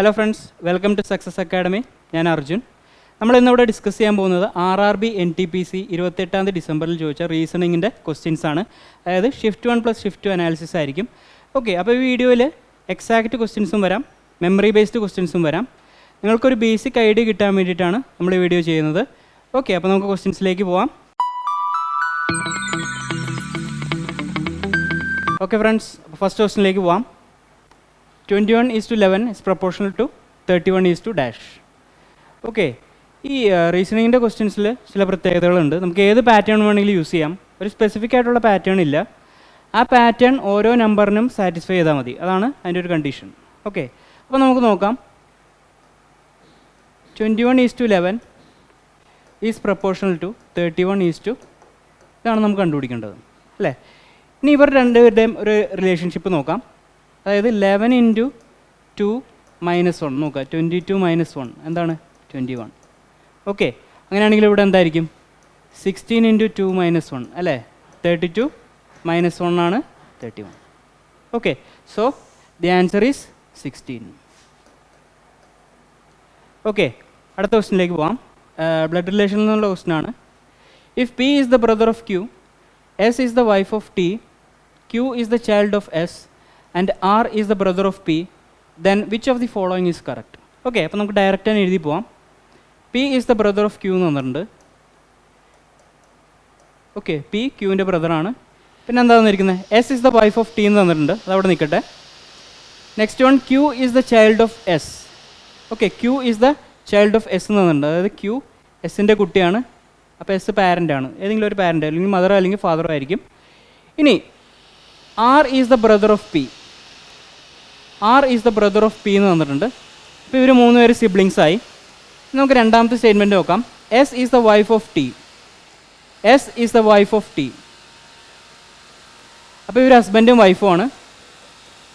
Hello friends, welcome to success academy. ഞാൻ അർജുൻ. നമ്മൾ ഇന്നിവിടെ ഡിസ്കസ് ചെയ്യാൻ പോകുന്നത് RRB NTPC 28 ഡിസംബറിൽ ചോദിച്ച റീസണിങ്ങിൻ്റെ ക്വസ്റ്റ്യൻസ് ആണ്. അതായത് ഷിഫ്റ്റ് 1 പ്ലസ് ഷിഫ്റ്റ് 2 അനാലിസിസ് ആയിരിക്കും. ഓക്കെ, അപ്പോൾ ഈ വീഡിയോയിൽ എക്സാക്റ്റ് ക്വസ്റ്റ്യൻസും വരാം, മെമ്മറി ബേസ്ഡ് ക്വസ്റ്റ്യൻസും വരാം. നിങ്ങൾക്കൊരു ബേസിക് ഐഡിയ കിട്ടാൻ വേണ്ടിയിട്ടാണ് നമ്മൾ ഈ വീഡിയോ ചെയ്യുന്നത്. ഓക്കെ, അപ്പോൾ നമുക്ക് ക്വസ്റ്റ്യൻസിലേക്ക് പോവാം. ഓക്കെ ഫ്രണ്ട്സ്, ഫസ്റ്റ് ക്വസ്റ്റ്യനിലേക്ക് പോവാം. 21:11 is proportional to 31:. ഓക്കെ, ഈ റീസണിങ്ങിൻ്റെ ക്വസ്റ്റ്യൻസിൽ ചില പ്രത്യേകതകളുണ്ട്. നമുക്ക് ഏത് പാറ്റേൺ വേണമെങ്കിലും യൂസ് ചെയ്യാം. ഒരു സ്പെസിഫിക് ആയിട്ടുള്ള പാറ്റേൺ ഇല്ല. ആ പാറ്റേൺ ഓരോ നമ്പറിനും സാറ്റിസ്ഫൈ ചെയ്താൽ മതി. അതാണ് അതിൻ്റെ ഒരു കണ്ടീഷൻ. ഓക്കെ, അപ്പോൾ നമുക്ക് നോക്കാം. 21:11 ഈസ് പ്രപ്പോർഷണൽ ടു 31:. ഇതാണ് നമുക്ക് കണ്ടുപിടിക്കേണ്ടത്, അല്ലേ? ഇനി ഇവർ രണ്ടുപേരുടെയും ഒരു റിലേഷൻഷിപ്പ് നോക്കാം. അതായത് 11 × 2 - 1 നോക്കുക. 22 - 1 എന്താണ്? 21. ഓക്കെ, അങ്ങനെയാണെങ്കിൽ ഇവിടെ എന്തായിരിക്കും? 16 × 2 - 1 അല്ലേ? 32 - 1 ആണ് 31. Okay, so the answer is 16. Okay, അടുത്ത ക്വസ്റ്റിനിലേക്ക് പോവാം. ബ്ലഡ് റിലേഷനിൽ നിന്നുള്ള ക്വസ്റ്റ്യൻ ആണ്. If P is the brother of Q, S is the wife of T, Q is the child of S and R is the brother of P, then which of the following is correct? Okay, അപ്പോൾ നമുക്ക് direct തന്നെ എഴുതി പോവാം. P is the brother of Q എന്ന് തന്നിട്ടുണ്ട്. Okay, P Qൻ്റെ ബ്രദറാണ്. പിന്നെ എന്താ തന്നിരിക്കുന്നത്? S is the wife of T എന്ന് തന്നിട്ടുണ്ട്. അതവിടെ നിൽക്കട്ടെ. Next one, Q is the child of S. Okay, Q is the child of S എന്ന് തന്നിട്ടുണ്ട്. അതായത് Q എസിൻ്റെ കുട്ടിയാണ്. അപ്പോൾ S പാരൻ്റ് ആണ്. ഏതെങ്കിലും ഒരു പാരൻ്റ്, അല്ലെങ്കിൽ മദറോ അല്ലെങ്കിൽ ഫാദറോ ആയിരിക്കും. ഇനി R is the brother of P. R is the brother of P എന്ന് തന്നിട്ടുണ്ട്. അപ്പോൾ ഇവർ മൂന്നുപേര് സിബ്ലിങ്സ് ആയി. നമുക്ക് രണ്ടാമത്തെ സ്റ്റേറ്റ്മെൻറ്റ് നോക്കാം. S is the wife of T. S is the wife of T. അപ്പോൾ ഇവർ ഹസ്ബൻഡും വൈഫുമാണ്.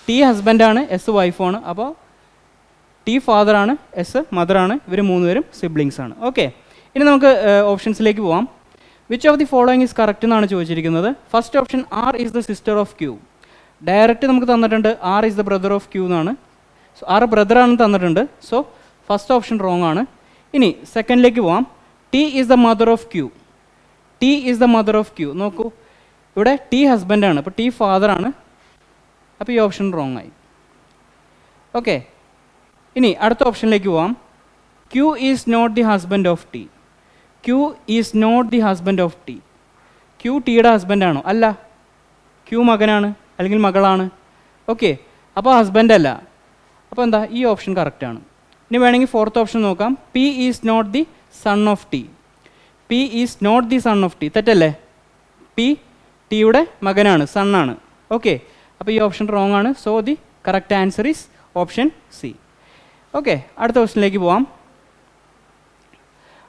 T ഹസ്ബൻഡാണ്, S വൈഫുമാണ്. അപ്പോൾ T ഫാദറാണ്, S മദറാണ്. ഇവർ മൂന്നുപേരും സിബ്ലിങ്സ് ആണ്. ഓക്കെ, ഇനി നമുക്ക് ഓപ്ഷൻസിലേക്ക് പോവാം. Which of the following is correct എന്നാണ് ചോദിച്ചിരിക്കുന്നത്. First option, R is the sister of Q. Direct നമുക്ക് തന്നിട്ടുണ്ട് R is the brother of Q എന്നാണ്. സോ R ബ്രദറാണെന്ന് തന്നിട്ടുണ്ട്. സോ ഫസ്റ്റ് ഓപ്ഷൻ റോങ് ആണ്. ഇനി സെക്കൻഡിലേക്ക് പോവാം. T is the mother of Q. T is the mother of Q. നോക്കൂ, ഇവിടെ T ഹസ്ബൻഡാണ്, അപ്പോൾ T ഫാദറാണ്. അപ്പോൾ ഈ ഓപ്ഷൻ റോങ് ആയി. ഓക്കെ, ഇനി അടുത്ത ഓപ്ഷനിലേക്ക് പോവാം. Q is not the husband of T. Q is not the husband of T. Q Tയുടെ ഹസ്ബൻഡാണോ? അല്ല, Q മകനാണ് അല്ലെങ്കിൽ മകളാണ്. ഓക്കെ, അപ്പോൾ ഹസ്ബൻഡ് അല്ല. അപ്പോൾ എന്താ? ഈ ഓപ്ഷൻ കറക്റ്റാണ്. ഇനി വേണമെങ്കിൽ ഫോർത്ത് ഓപ്ഷൻ നോക്കാം. P is not the son of T. P is not the son of T. തെറ്റല്ലേ? P Tയുടെ മകനാണ്, സണ്ണാണ്. ഓക്കെ, അപ്പോൾ ഈ ഓപ്ഷൻ റോങ് ആണ്. So the correct answer is option C. Okay, അടുത്ത ക്വസ്റ്റിനിലേക്ക് പോവാം.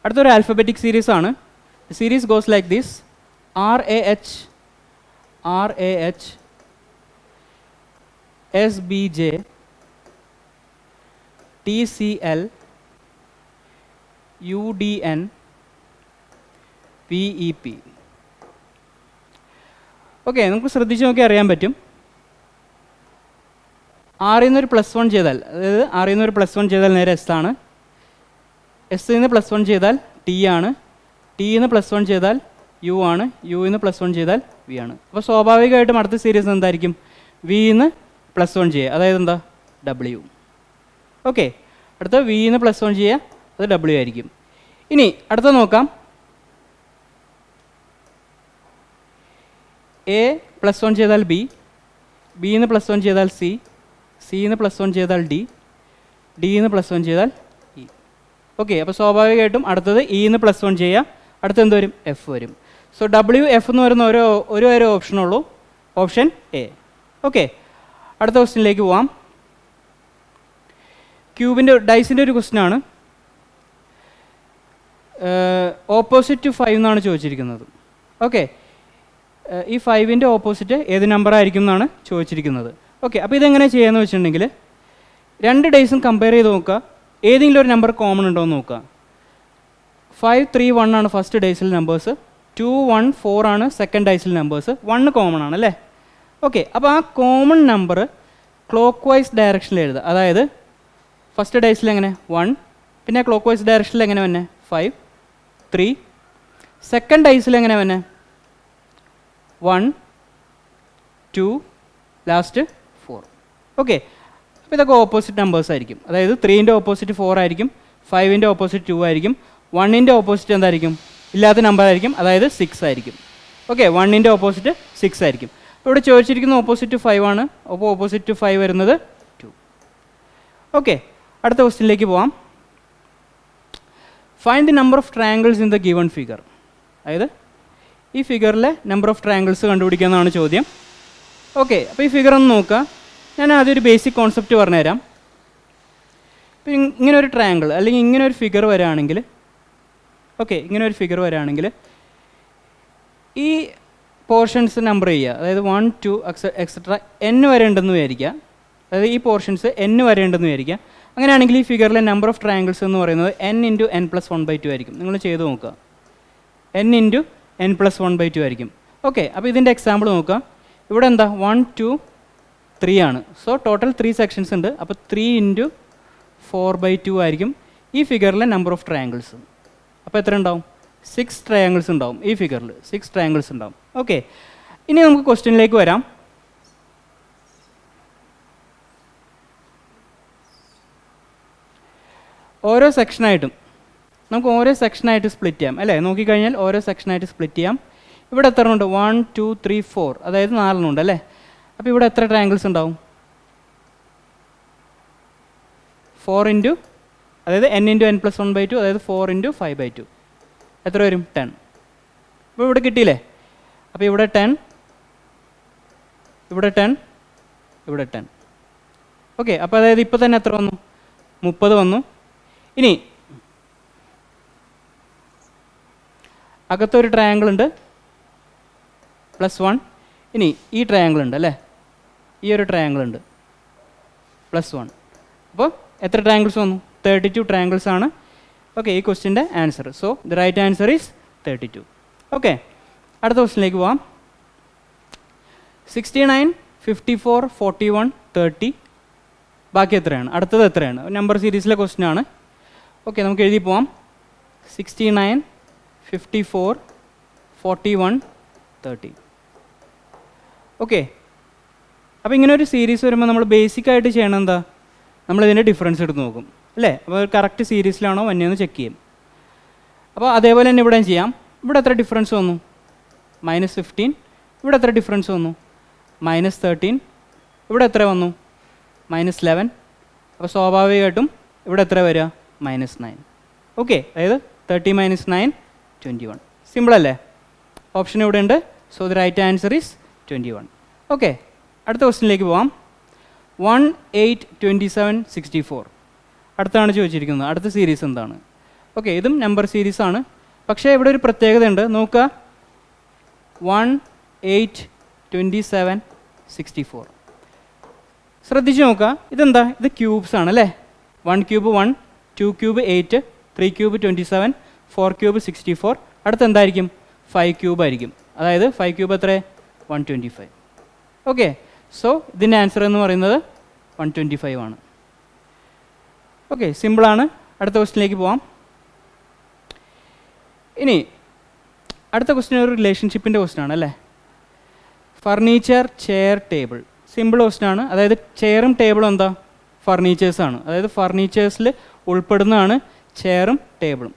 അടുത്തൊരു ആൽഫബറ്റിക് സീരീസ് ആണ്. Series goes like this: RAH, SBJ, TCL, UDN, VEP. Okay, നമുക്ക് ശ്രദ്ധിച്ച് നോക്കി അറിയാൻ പറ്റും. ആറിൽ നിന്നൊരു +1 ചെയ്താൽ, അതായത് ആറിൽ നിന്നൊരു +1 ചെയ്താൽ നേരെ S ആണ്. എസ് നിന്ന് +1 ചെയ്താൽ T ആണ്. T നിന്ന് +1 ചെയ്താൽ U ആണ്. U നിന്ന് +1 ചെയ്താൽ V ആണ്. അപ്പോൾ സ്വാഭാവികമായിട്ടും അടുത്ത സീരീസ് എന്തായിരിക്കും? V നിന്ന് +1 ചെയ്യുക, അതായത് എന്താ? W. ഓക്കെ, അടുത്ത V നിന്ന് +1 ചെയ്യുക, അത് W ആയിരിക്കും. ഇനി അടുത്ത നോക്കാം. A +1 ചെയ്താൽ B, B നിന്ന് +1 ചെയ്താൽ C, C നിന്ന് +1 ചെയ്താൽ D, D നിന്ന് +1 ചെയ്താൽ E. ഓക്കെ, അപ്പോൾ സ്വാഭാവികമായിട്ടും അടുത്തത് E നിന്ന് +1 ചെയ്യുക, അടുത്ത് എന്ത് വരും? F വരും. സോ WF എന്ന് പറയുന്ന ഒരു ഓപ്ഷനുള്ളൂ, ഓപ്ഷൻ A. ഓക്കെ, അടുത്ത ക്വസ്റ്റ്യനിലേക്ക് പോവാം. ക്യൂബിൻ്റെ ഡൈസിൻ്റെ ഒരു ക്വസ്റ്റ്യൻ ആണ്. ഓപ്പോസിറ്റ് ടു 5 എന്നാണ് ചോദിച്ചിരിക്കുന്നത്. ഓക്കെ, ഈ 5ൻ്റെ ഓപ്പോസിറ്റ് ഏത് നമ്പർ ആയിരിക്കും എന്നാണ് ചോദിച്ചിരിക്കുന്നത്. ഓക്കെ, അപ്പോൾ ഇതെങ്ങനെ ചെയ്യാമെന്ന് വെച്ചിട്ടുണ്ടെങ്കിൽ രണ്ട് ഡേയ്സും കമ്പയർ ചെയ്ത് നോക്കുക. ഏതെങ്കിലും ഒരു നമ്പർ കോമൺ ഉണ്ടോ എന്ന് നോക്കുക. 5, 3, 1 ആണ് ഫസ്റ്റ് ഡേയ്സിൽ നമ്പേഴ്സ്. 2, 1, 4 ആണ് സെക്കൻഡ് ഡേയ്സിൽ നമ്പേഴ്സ്. 1 കോമൺ ആണ് അല്ലേ? ഓക്കെ, അപ്പോൾ ആ കോമൺ നമ്പർ ക്ലോക്ക് വൈസ് ഡയറക്ഷനിൽ എഴുതുക. അതായത് ഫസ്റ്റ് ഡേയ്സിൽ എങ്ങനെ 1, പിന്നെ ക്ലോക്ക് വൈസ് ഡയറക്ഷനിൽ എങ്ങനെ വന്നെ 5, 3. സെക്കൻഡ് ഡേയ്സിൽ എങ്ങനെ വന്നെ 1, 2, ലാസ്റ്റ് 4. ഓക്കെ, അപ്പോൾ ഇതൊക്കെ ഓപ്പോസിറ്റ് നമ്പേഴ്സ് ആയിരിക്കും. അതായത് 3ൻ്റെ ഓപ്പോസിറ്റ് 4 ആയിരിക്കും, 5ൻ്റെ ഓപ്പോസിറ്റ് 2 ആയിരിക്കും, 1ൻ്റെ ഓപ്പോസിറ്റ് എന്തായിരിക്കും, ഇല്ലാത്ത നമ്പർ ആയിരിക്കും, അതായത് 6 ആയിരിക്കും. ഓക്കെ, 1ൻ്റെ ഓപ്പോസിറ്റ് 6 ആയിരിക്കും. അപ്പോൾ ഇവിടെ ചോദിച്ചിരിക്കുന്ന ഓപ്പോസിറ്റ് 5 ആണ്. അപ്പോൾ ഓപ്പോസിറ്റ് 5 വരുന്നത് 2. ഓക്കെ, അടുത്ത ക്വസ്റ്റ്യനിലേക്ക് പോവാം. Find the number of triangles in the given figure. അതായത് ഈ ഫിഗറിലെ നമ്പർ ഓഫ് ട്രയാങ്കിൾസ് കണ്ടുപിടിക്കുക എന്നാണ് ചോദ്യം. ഓക്കെ, അപ്പോൾ ഈ ഫിഗർ ഒന്ന് നോക്കുക. ഞാൻ ആദ്യം ഒരു ബേസിക് കോൺസെപ്റ്റ് പറഞ്ഞുതരാം. ഇപ്പം ഇങ്ങനെ ഒരു ട്രയാങ്കിൾ അല്ലെങ്കിൽ ഇങ്ങനെ ഒരു ഫിഗർ വരികയാണെങ്കിൽ, ഓക്കെ, ഇങ്ങനെ ഒരു ഫിഗർ വരികയാണെങ്കിൽ ഈ പോർഷൻസ് നമ്പർ ചെയ്യുക. അതായത് 1, 2 എക്സെട്ര n വരെ ഉണ്ടെന്ന് വിചാരിക്കുക. അതായത് ഈ പോർഷൻസ് n വരെ ഉണ്ടെന്ന് വിചാരിക്കുക. അങ്ങനെയാണെങ്കിൽ ഈ ഫിഗറിലെ നമ്പർ ഓഫ് ട്രയാങ്കിൾസ് എന്ന് പറയുന്നത് n × n+1/2 ആയിരിക്കും. നിങ്ങൾ ചെയ്ത് നോക്കുക, n × n+1/2 ആയിരിക്കും. ഓക്കെ, അപ്പോൾ ഇതിൻ്റെ എക്സാമ്പിൾ നോക്കുക. ഇവിടെ എന്താ 1, 2, 3 ആണ്. സോ ടോട്ടൽ 3 സെക്ഷൻസ് ഉണ്ട്. അപ്പോൾ 3 × 4/2 ആയിരിക്കും ഈ ഫിഗറിലെ നമ്പർ ഓഫ് ട്രയാങ്കിൾസ്. അപ്പോൾ എത്ര ഉണ്ടാവും? 6 ട്രയാങ്കിൾസ് ഉണ്ടാവും. ഈ ഫിഗറിൽ 6 ട്രയാങ്കിൾസ് ഉണ്ടാവും. ഓക്കെ, ഇനി നമുക്ക് ക്വസ്റ്റ്യനിലേക്ക് വരാം. ഓരോ സെക്ഷനായിട്ടും നമുക്ക് ഓരോ സെക്ഷനായിട്ട് സ്പ്ലിറ്റ് ചെയ്യാം അല്ലേ? നോക്കിക്കഴിഞ്ഞാൽ ഓരോ സെക്ഷനായിട്ട് സ്പ്ലിറ്റ് ചെയ്യാം. ഇവിടെ എത്ര ഉണ്ട്? 1, 2, 3, 4, അതായത് 4 ഉണ്ട് അല്ലേ? അപ്പോൾ ഇവിടെ എത്ര ട്രയാങ്കിൾസ് ഉണ്ടാവും? 4 × അതായത് n × n+1/2, അതായത് 4 × 5/2 എത്ര വരും? 10. അപ്പോൾ ഇവിടെ കിട്ടിയില്ലേ? അപ്പോൾ ഇവിടെ 10, ഇവിടെ 10, ഇവിടെ 10. ഓക്കെ, അപ്പോൾ അതായത് ഇപ്പോൾ തന്നെ എത്ര വന്നു? 30 വന്നു. ഇനി അകത്തൊരു ട്രയാങ്കിൾ ഉണ്ട് +1. ഇനി ഈ ട്രയാങ്കിൾ ഉണ്ട് അല്ലേ? ഈ ഒരു ട്രയാങ്കിൾ ഉണ്ട് +1. അപ്പോൾ എത്ര ട്രയാങ്കിൾസ് വന്നു? 32 ട്രയാങ്കിൾസ് ആണ്. ഓക്കെ, ഈ ക്വസ്റ്റ്യൻ്റെ answer. So the right answer is 32. Okay, അടുത്ത ക്വസ്റ്റ്യനിലേക്ക് പോവാം. 69, 54, 41, 30 ബാക്കി എത്രയാണ്? അടുത്തത് എത്രയാണ്? നമ്പർ സീരീസിലെ ക്വസ്റ്റ്യൻ ആണ്. ഓക്കെ, നമുക്ക് എഴുതി പോവാം. 69, 54, 41, 30. ഓക്കെ, അപ്പോൾ ഇങ്ങനെ ഒരു സീരീസ് വരുമ്പോൾ നമ്മൾ ബേസിക്കായിട്ട് ചെയ്യണം എന്താ? നമ്മളിതിൻ്റെ ഡിഫറൻസ് എടുത്ത് നോക്കും അല്ലേ? അപ്പോൾ കറക്റ്റ് സീരീസിലാണോ വന്നതെന്ന് ചെക്ക് ചെയ്യും. അപ്പോൾ അതേപോലെ തന്നെ ഇവിടെ ചെയ്യാം. ഇവിടെ എത്ര ഡിഫറൻസ് വന്നു? -15. ഇവിടെ എത്ര ഡിഫറൻസ് വന്നു? -13. ഇവിടെ എത്ര വന്നു? -11. അപ്പോൾ സ്വാഭാവികമായിട്ടും ഇവിടെ എത്ര വരിക? -9. ഓക്കെ, അതായത് 30 - 9, 21. സിമ്പിൾ അല്ലേ? ഓപ്ഷൻ ഇവിടെ ഉണ്ട്. So the right answer is 21. Okay, അടുത്ത ക്വസ്റ്റ്യനിലേക്ക് പോവാം. 1, 8, 27, 64 അടുത്താണ് ചോദിച്ചിരിക്കുന്നത്. അടുത്ത സീരീസ് എന്താണ്? ഓക്കെ, ഇതും നമ്പർ സീരീസ് ആണ്. പക്ഷേ ഇവിടെ ഒരു പ്രത്യേകത ഉണ്ട്. നോക്കുക, 1, 8, 27, 64 ശ്രദ്ധിച്ച് നോക്കുക. ഇതെന്താ? ഇത് ക്യൂബ്സ് ആണ് അല്ലേ? 1 ക്യൂബ് 1, 2 ക്യൂബ് 8, 3 ക്യൂബ് 27, 4 ക്യൂബ് 64. അടുത്ത് എന്തായിരിക്കും? 5 ക്യൂബ് ആയിരിക്കും. അതായത് 5 ക്യൂബ് എത്ര? 125. ഓക്കെ, സോ ഇതിൻ്റെ ആൻസർ എന്ന് പറയുന്നത് 125 ആണ്. ഓക്കെ, സിമ്പിളാണ്. അടുത്ത ക്വസ്റ്റ്യനിലേക്ക് പോവാം. ഇനി അടുത്ത ക്വസ്റ്റ്യൻ ഒരു റിലേഷൻഷിപ്പിൻ്റെ ക്വസ്റ്റ്യൻ ആണ് അല്ലേ? Furniture, chair, table. Simple question ആണ്. അതായത് ചെയറും ടേബിളും എന്താ? ഫർണിച്ചേഴ്സാണ്. അതായത് ഫർണിച്ചേഴ്സിൽ ഉൾപ്പെടുന്നതാണ് ചെയറും ടേബിളും.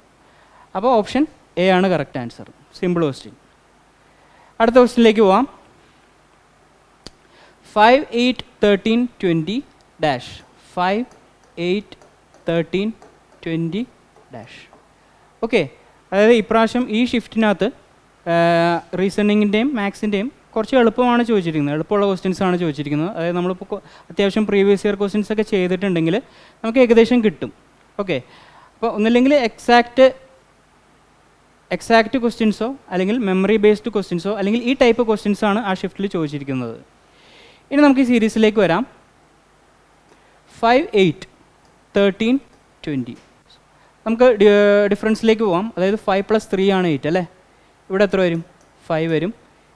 അപ്പോൾ ഓപ്ഷൻ എ ആണ് കറക്റ്റ് ആൻസർ. Simple question. അടുത്ത ക്വസ്റ്റ്യനിലേക്ക് പോവാം. 5, 8, 13, 20 ഡാഷ് 5, 8, 13, 20 ഡാഷ്. ഓക്കെ, അതായത് ഇപ്രാവശ്യം ഈ ഷിഫ്റ്റിനകത്ത് റീസണിങ്ങിൻ്റെയും മാത്സിൻ്റെയും കുറച്ച് എളുപ്പമാണ് ചോദിച്ചിരിക്കുന്നത്. എളുപ്പമുള്ള ക്വസ്റ്റ്യൻസ് ആണ് ചോദിച്ചിരിക്കുന്നത്. അതായത് നമ്മളിപ്പോൾ അത്യാവശ്യം പ്രീവിയസ് ഇയർ ക്വസ്റ്റ്യൻസ് ഒക്കെ ചെയ്തിട്ടുണ്ടെങ്കിൽ നമുക്ക് ഏകദേശം കിട്ടും. ഓക്കെ, അപ്പോൾ ഒന്നില്ലെങ്കിൽ എക്സാക്റ്റ് ക്വസ്റ്റ്യൻസോ അല്ലെങ്കിൽ മെമ്മറി ബേസ്ഡ് ക്വസ്റ്റ്യൻസോ അല്ലെങ്കിൽ ഈ ടൈപ്പ് ക്വസ്റ്റ്യൻസ് ആണ് ആ ഷിഫ്റ്റിൽ ചോദിച്ചിരിക്കുന്നത്. ഇനി നമുക്ക് ഈ സീരീസിലേക്ക് വരാം. 5, 8, 13, 20 നമുക്ക് ഡിഫറൻസിലേക്ക് പോവാം. അതായത് 5 + 3 ആണ് 8 അല്ലേ? ഇവിടെ എത്ര വരും? 5 വരും.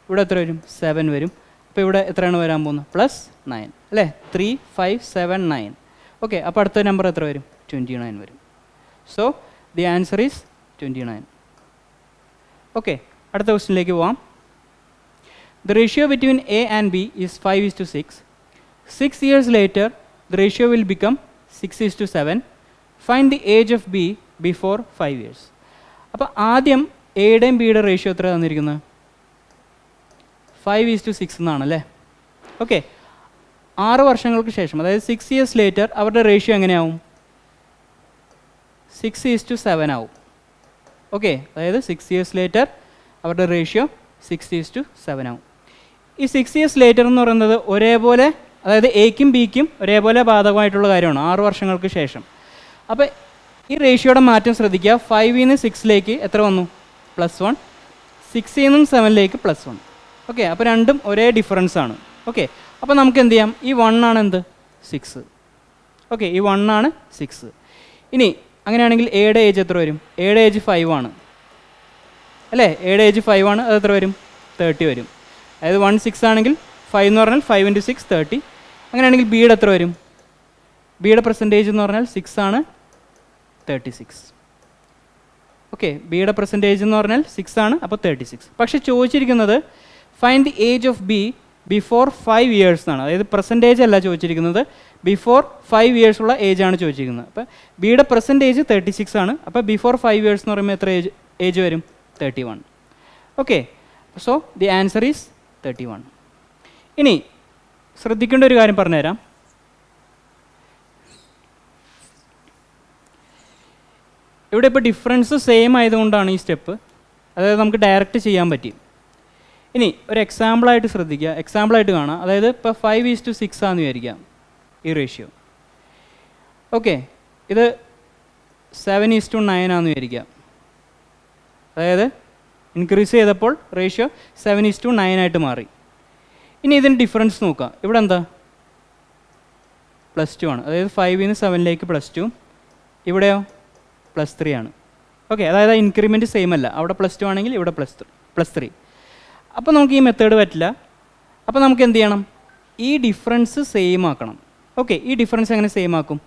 ഇവിടെ എത്ര വരും? 7 വരും. അപ്പോൾ ഇവിടെ എത്രയാണ് വരാൻ പോകുന്നത്? +9 അല്ലേ? 3, 5, 7, 9. ഓക്കെ, അപ്പോൾ അടുത്ത നമ്പർ എത്ര വരും? 29 വരും. So the answer is 29. Okay, അടുത്ത ക്വസ്റ്റിനിലേക്ക് പോവാം. The ratio between A and B is 5:6. 6 years later, the ratio will become 6:7. Find the age of B before 5 years. അപ്പോൾ ആദ്യം എയുടെയും ബിയുടെ റേഷ്യോ എത്ര തന്നിരിക്കുന്നത്? 5:6 എന്നാണല്ലേ. ഓക്കെ, 6 വർഷങ്ങൾക്ക് ശേഷം, അതായത് 6 years later അവരുടെ റേഷ്യോ എങ്ങനെയാവും? 6:7 ആവും. ഓക്കെ, അതായത് 6 years later അവരുടെ റേഷ്യോ 6:7 ആവും. ഈ 6 years later എന്ന് പറയുന്നത് ഒരേപോലെ, അതായത് എയ്ക്കും ബിക്കും ഒരേപോലെ ബാധകമായിട്ടുള്ള കാര്യമാണ് 6 വർഷങ്ങൾക്ക് ശേഷം. അപ്പോൾ ഈ റേഷ്യോയുടെ മാറ്റം ശ്രദ്ധിക്കുക. 5 നിന്ന് 6ലേക്ക് എത്ര വന്നു? +1. 6 നിന്നും 7ലേക്ക് +1. ഓക്കെ, അപ്പോൾ രണ്ടും ഒരേ ഡിഫറൻസ് ആണ്. ഓക്കെ, അപ്പോൾ നമുക്ക് എന്ത് ചെയ്യാം? ഈ 1 ആണ് എന്ത്? 6. ഓക്കെ, ഈ 1 ആണ് 6. ഇനി അങ്ങനെയാണെങ്കിൽ എയുടെ ഏജ് എത്ര വരും? എയുടെ ഏജ് 5 ആണ് അല്ലേ? എയുടെ ഏജ് 5 ആണ്, അത് എത്ര വരും? 30 വരും. അതായത് 1 6 ആണെങ്കിൽ 5 എന്ന് പറഞ്ഞാൽ 5 × 6 30. അങ്ങനെയാണെങ്കിൽ ബിയുടെ എത്ര വരും? ബിയുടെ പെർസെൻറ്റേജ് എന്ന് പറഞ്ഞാൽ 6 ആണ്, 36. ഓക്കെ, ബിയുടെ പെർസെൻറ്റേജ് എന്ന് പറഞ്ഞാൽ 6 ആണ്, അപ്പോൾ 36. പക്ഷേ ചോദിച്ചിരിക്കുന്നത് find the age of B before 5 years എന്നാണ്. അതായത് പെർസെൻറ്റേജ് അല്ല ചോദിച്ചിരിക്കുന്നത്, ബിഫോർ 5 years ഉള്ള ഏജ് ആണ് ചോദിച്ചിരിക്കുന്നത്. അപ്പോൾ ബിയുടെ പെർസെൻറ്റേജ് 36 ആണ്, അപ്പോൾ ബിഫോർ 5 years എന്ന് പറയുമ്പോൾ എത്ര ഏജ് വരും? 31. Okay, so the answer is 31. ഇനി ശ്രദ്ധിക്കേണ്ട ഒരു കാര്യം പറഞ്ഞുതരാം. ഇവിടെ ഇപ്പോൾ ഡിഫറൻസ് സെയിം ആയതുകൊണ്ടാണ് ഈ സ്റ്റെപ്പ്, അതായത് നമുക്ക് ഡയറക്റ്റ് ചെയ്യാൻ പറ്റി. ഇനി ഒരു എക്സാമ്പിളായിട്ട് ശ്രദ്ധിക്കുക, എക്സാമ്പിളായിട്ട് കാണാം. അതായത് ഇപ്പോൾ 5:6 ആണെന്ന് വിചാരിക്കാം ഈ റേഷ്യോ. ഓക്കെ, ഇത് 7:9 ആണെന്ന് വിചാരിക്കാം. അതായത് ഇൻക്രീസ് ചെയ്തപ്പോൾ റേഷ്യോ 7:9 ആയിട്ട് മാറി. ഇനി ഇതിന് ഡിഫറൻസ് നോക്കാം. ഇവിടെ എന്താ? +2 ആണ്. അതായത് 5 നിന്ന് 7ലേക്ക് +2. ഇവിടെയോ +3 ആണ്. ഓക്കെ, അതായത് ഇൻക്രിമെൻറ്റ് സെയിം അല്ല. അവിടെ +2 ആണെങ്കിൽ ഇവിടെ +3. അപ്പോൾ നമുക്ക് ഈ മെത്തേഡ് പറ്റില്ല. അപ്പോൾ നമുക്ക് എന്ത് ചെയ്യണം? ഈ ഡിഫറൻസ് സെയിം ആക്കണം. ഓക്കെ, ഈ ഡിഫറൻസ് എങ്ങനെ സെയിം ആക്കും?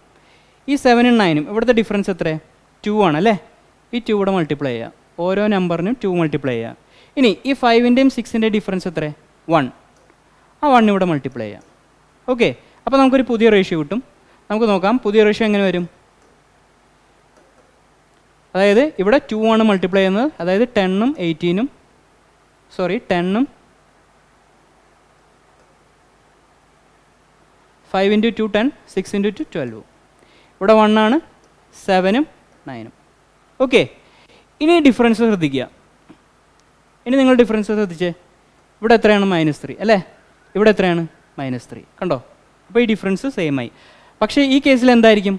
ഈ 7ഉം 9ഉം ഇവിടുത്തെ ഡിഫറൻസ് എത്ര? 2 ആണല്ലേ. ഈ 2 ഇവിടെ മൾട്ടിപ്ലൈ ചെയ്യുക, ഓരോ നമ്പറിനും 2 മൾട്ടിപ്ലൈ ചെയ്യുക. ഇനി ഈ 5ൻ്റെയും 6ൻ്റെയും ഡിഫറൻസ് എത്ര? 1. ആ 1 ഇവിടെ മൾട്ടിപ്ലൈ ചെയ്യാം. ഓക്കെ, അപ്പോൾ നമുക്കൊരു പുതിയ റേഷ്യോ കിട്ടും. നമുക്ക് നോക്കാം പുതിയ റേഷ്യോ എങ്ങനെ വരും. അതായത് ഇവിടെ 2 ആണ് മൾട്ടിപ്ലൈ ചെയ്യുന്നത്, അതായത് 10ഉം 18ഉം 10ഉം 5 × 2 10, 6 × 2 12. ഇവിടെ 1 ആണ്, 7ഉം 9ഉം. ഓക്കെ, ഇനി ഡിഫറൻസ് ശ്രദ്ധിക്കുക. ഇനി നിങ്ങൾ ഡിഫറൻസ് ശ്രദ്ധിച്ചേ. ഇവിടെ എത്രയാണ്? -3 അല്ലേ. ഇവിടെ എത്രയാണ്? -3. കണ്ടോ? അപ്പോൾ ഈ ഡിഫറൻസ് സെയിം ആയി. പക്ഷേ ഈ കേസിൽ എന്തായിരിക്കും?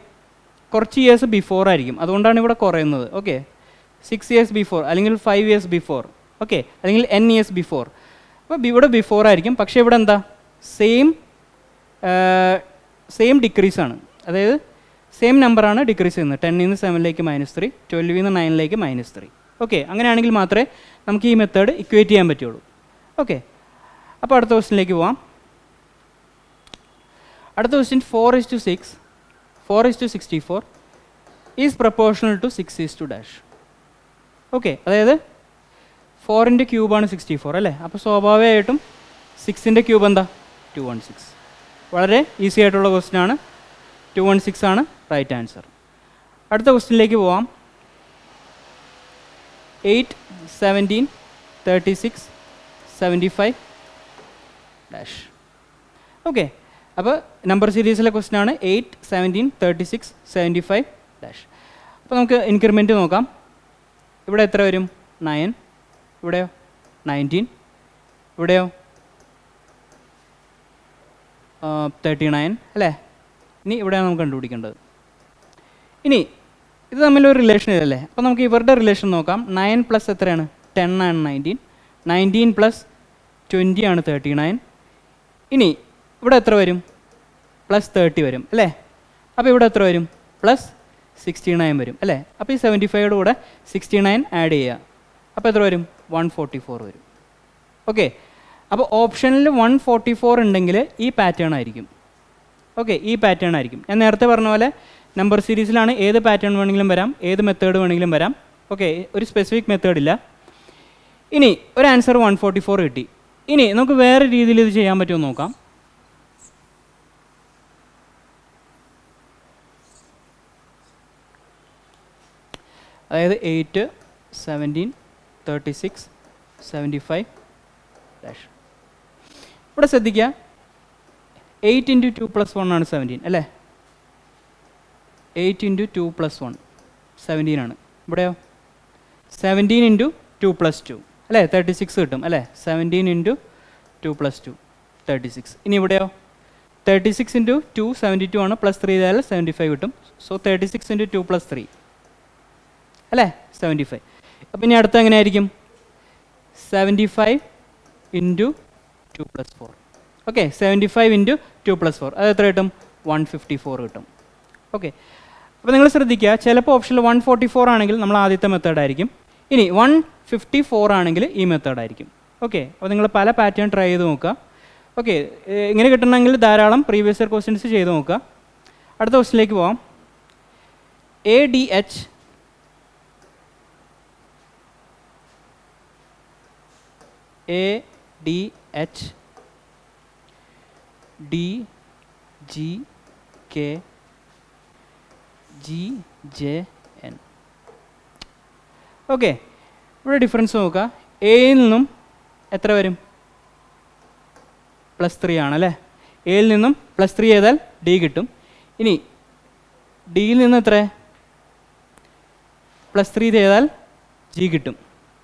കുറച്ച് ഇയേഴ്സ് ബിഫോർ ആയിരിക്കും, അതുകൊണ്ടാണ് ഇവിടെ കുറയുന്നത്. ഓക്കെ, 6 years ബിഫോർ, അല്ലെങ്കിൽ 5 years ബിഫോർ, ഓക്കെ, അല്ലെങ്കിൽ n years ബിഫോർ. അപ്പോൾ ഇവിടെ ബിഫോർ ആയിരിക്കും. പക്ഷേ ഇവിടെ എന്താ? സെയിം ഡിക്രീസ് ആണ്. അതായത് സെയിം നമ്പറാണ് ഡിക്രീസ് ചെയ്യുന്നത്. 10 നിന്ന് 7ലേക്ക് -3, 12 നിന്ന് 9ലേക്ക് -3. ഓക്കെ, അങ്ങനെയാണെങ്കിൽ മാത്രമേ നമുക്ക് ഈ മെത്തേഡ് ഇക്വേറ്റ് ചെയ്യാൻ പറ്റുള്ളൂ. ഓക്കെ, അപ്പോൾ അടുത്ത ക്വസ്റ്റിനിലേക്ക് പോവാം. അടുത്ത question 4:64 is proportional to 6:. Okay, അതായത് 4ൻ്റെ ക്യൂബാണ് 64 അല്ലേ. അപ്പോൾ സ്വാഭാവികമായിട്ടും 6ൻ്റെ ക്യൂബ് എന്താ? 216. വളരെ ഈസി ആയിട്ടുള്ള ക്വസ്റ്റ്യൻ ആണ്. 216 ആണ് റൈറ്റ് ആൻസർ. അടുത്ത ക്വസ്റ്റ്യനിലേക്ക് പോവാം. 8, 17, 36, 75 ഡാഷ്. ഓക്കെ, അപ്പോൾ നമ്പർ സീരീസിലെ ക്വസ്റ്റ്യൻ ആണ് 8, 17, 36, 75 ഡാഷ്. അപ്പോൾ നമുക്ക് ഇൻക്രിമെൻറ്റ് നോക്കാം. ഇവിടെ എത്ര വരും? 9. ഇവിടെയോ 19. ഇവിടെയോ 39 അല്ലേ. ഇനി ഇവിടെയാണ് നമുക്ക് കണ്ടുപിടിക്കേണ്ടത്. ഇനി ഇത് തമ്മിലൊരു റിലേഷൻ ഇതല്ലേ. അപ്പോൾ നമുക്ക് ഇവരുടെ റിലേഷൻ നോക്കാം. 9 + എത്രയാണ്? 10 ആണ് 19. 19 + 20 ആണ് 39. ഇനി ഇവിടെ എത്ര വരും? +30 വരും അല്ലേ. അപ്പോൾ ഇവിടെ എത്ര വരും? +69 വരും അല്ലേ. അപ്പോൾ ഈ 75യുടെ കൂടെ 69 ആഡ് ചെയ്യുക. അപ്പോൾ എത്ര വരും? 144 വരും. ഓക്കെ, അപ്പോൾ ഓപ്ഷനിൽ 144 ഉണ്ടെങ്കിൽ ഈ പാറ്റേൺ ആയിരിക്കും. ഓക്കെ, ഈ പാറ്റേൺ ആയിരിക്കും. ഞാൻ നേരത്തെ പറഞ്ഞ പോലെ നമ്പർ സീരീസിലാണ് ഏത് പാറ്റേൺ വേണമെങ്കിലും വരാം, ഏത് മെത്തേഡ് വേണമെങ്കിലും വരാം. ഓക്കെ, ഒരു സ്പെസിഫിക് മെത്തേഡ് ഇല്ല. ഇനി ഒരു ആൻസർ 144 കിട്ടി. ഇനി നമുക്ക് വേറെ രീതിയിൽ ഇത് ചെയ്യാൻ പറ്റുമോ നോക്കാം. അതായത് 8, 17, 36, 75 ഡാഷ്. ഇവിടെ ശ്രദ്ധിക്കുക, 8 × 2 + 1 ആണ് 17 അല്ലേ. 8 × 2 + 1 17 ആണ്. ഇവിടെയോ 17 × 2 + 2 അല്ലേ, 36 കിട്ടും അല്ലേ. 17 × 2 + 2 36. ഇനി ഇവിടെയോ 36 × 2 72 ആണ്, +3 ചെയ്താൽ 75 കിട്ടും. സോ 36 × 2 + 3 അല്ലേ 75. അപ്പം ഇനി അടുത്ത എങ്ങനെയായിരിക്കും 75 × 2 + 4. ഓക്കെ, 75 × 2 + 4 അത് എത്ര കിട്ടും 154 കിട്ടും. ഓക്കെ, അപ്പോൾ നിങ്ങൾ ശ്രദ്ധിക്കുക, ചിലപ്പോൾ ഓപ്ഷനിൽ 144 ആണെങ്കിൽ നമ്മൾ ആദ്യത്തെ മെത്തേഡ് ആയിരിക്കും. ഇനി 154 ആണെങ്കിൽ ഈ മെത്തേഡ് ആയിരിക്കും. ഓക്കെ, അപ്പോൾ നിങ്ങൾ പല പാറ്റേൺ ട്രൈ ചെയ്ത് നോക്കുക. ഓക്കെ, ഇങ്ങനെ കിട്ടണമെങ്കിൽ ധാരാളം പ്രീവിയസ് ഇയർ ക്വസ്റ്റ്യൻസ് ചെയ്ത് നോക്കുക. അടുത്ത ക്വസ്റ്റ്യനിലേക്ക് പോവാം. ADH DGK GJN. ഓക്കെ, ഇവിടെ ഡിഫറൻസ് നോക്കുക. എയിൽ നിന്നും എത്ര വരും +3 ആണല്ലേ. എയിൽ നിന്നും +3 ചെയ്താൽ ഡി കിട്ടും. ഇനി ഡിയിൽ നിന്ന് എത്ര +3 ചെയ്താൽ ജി കിട്ടും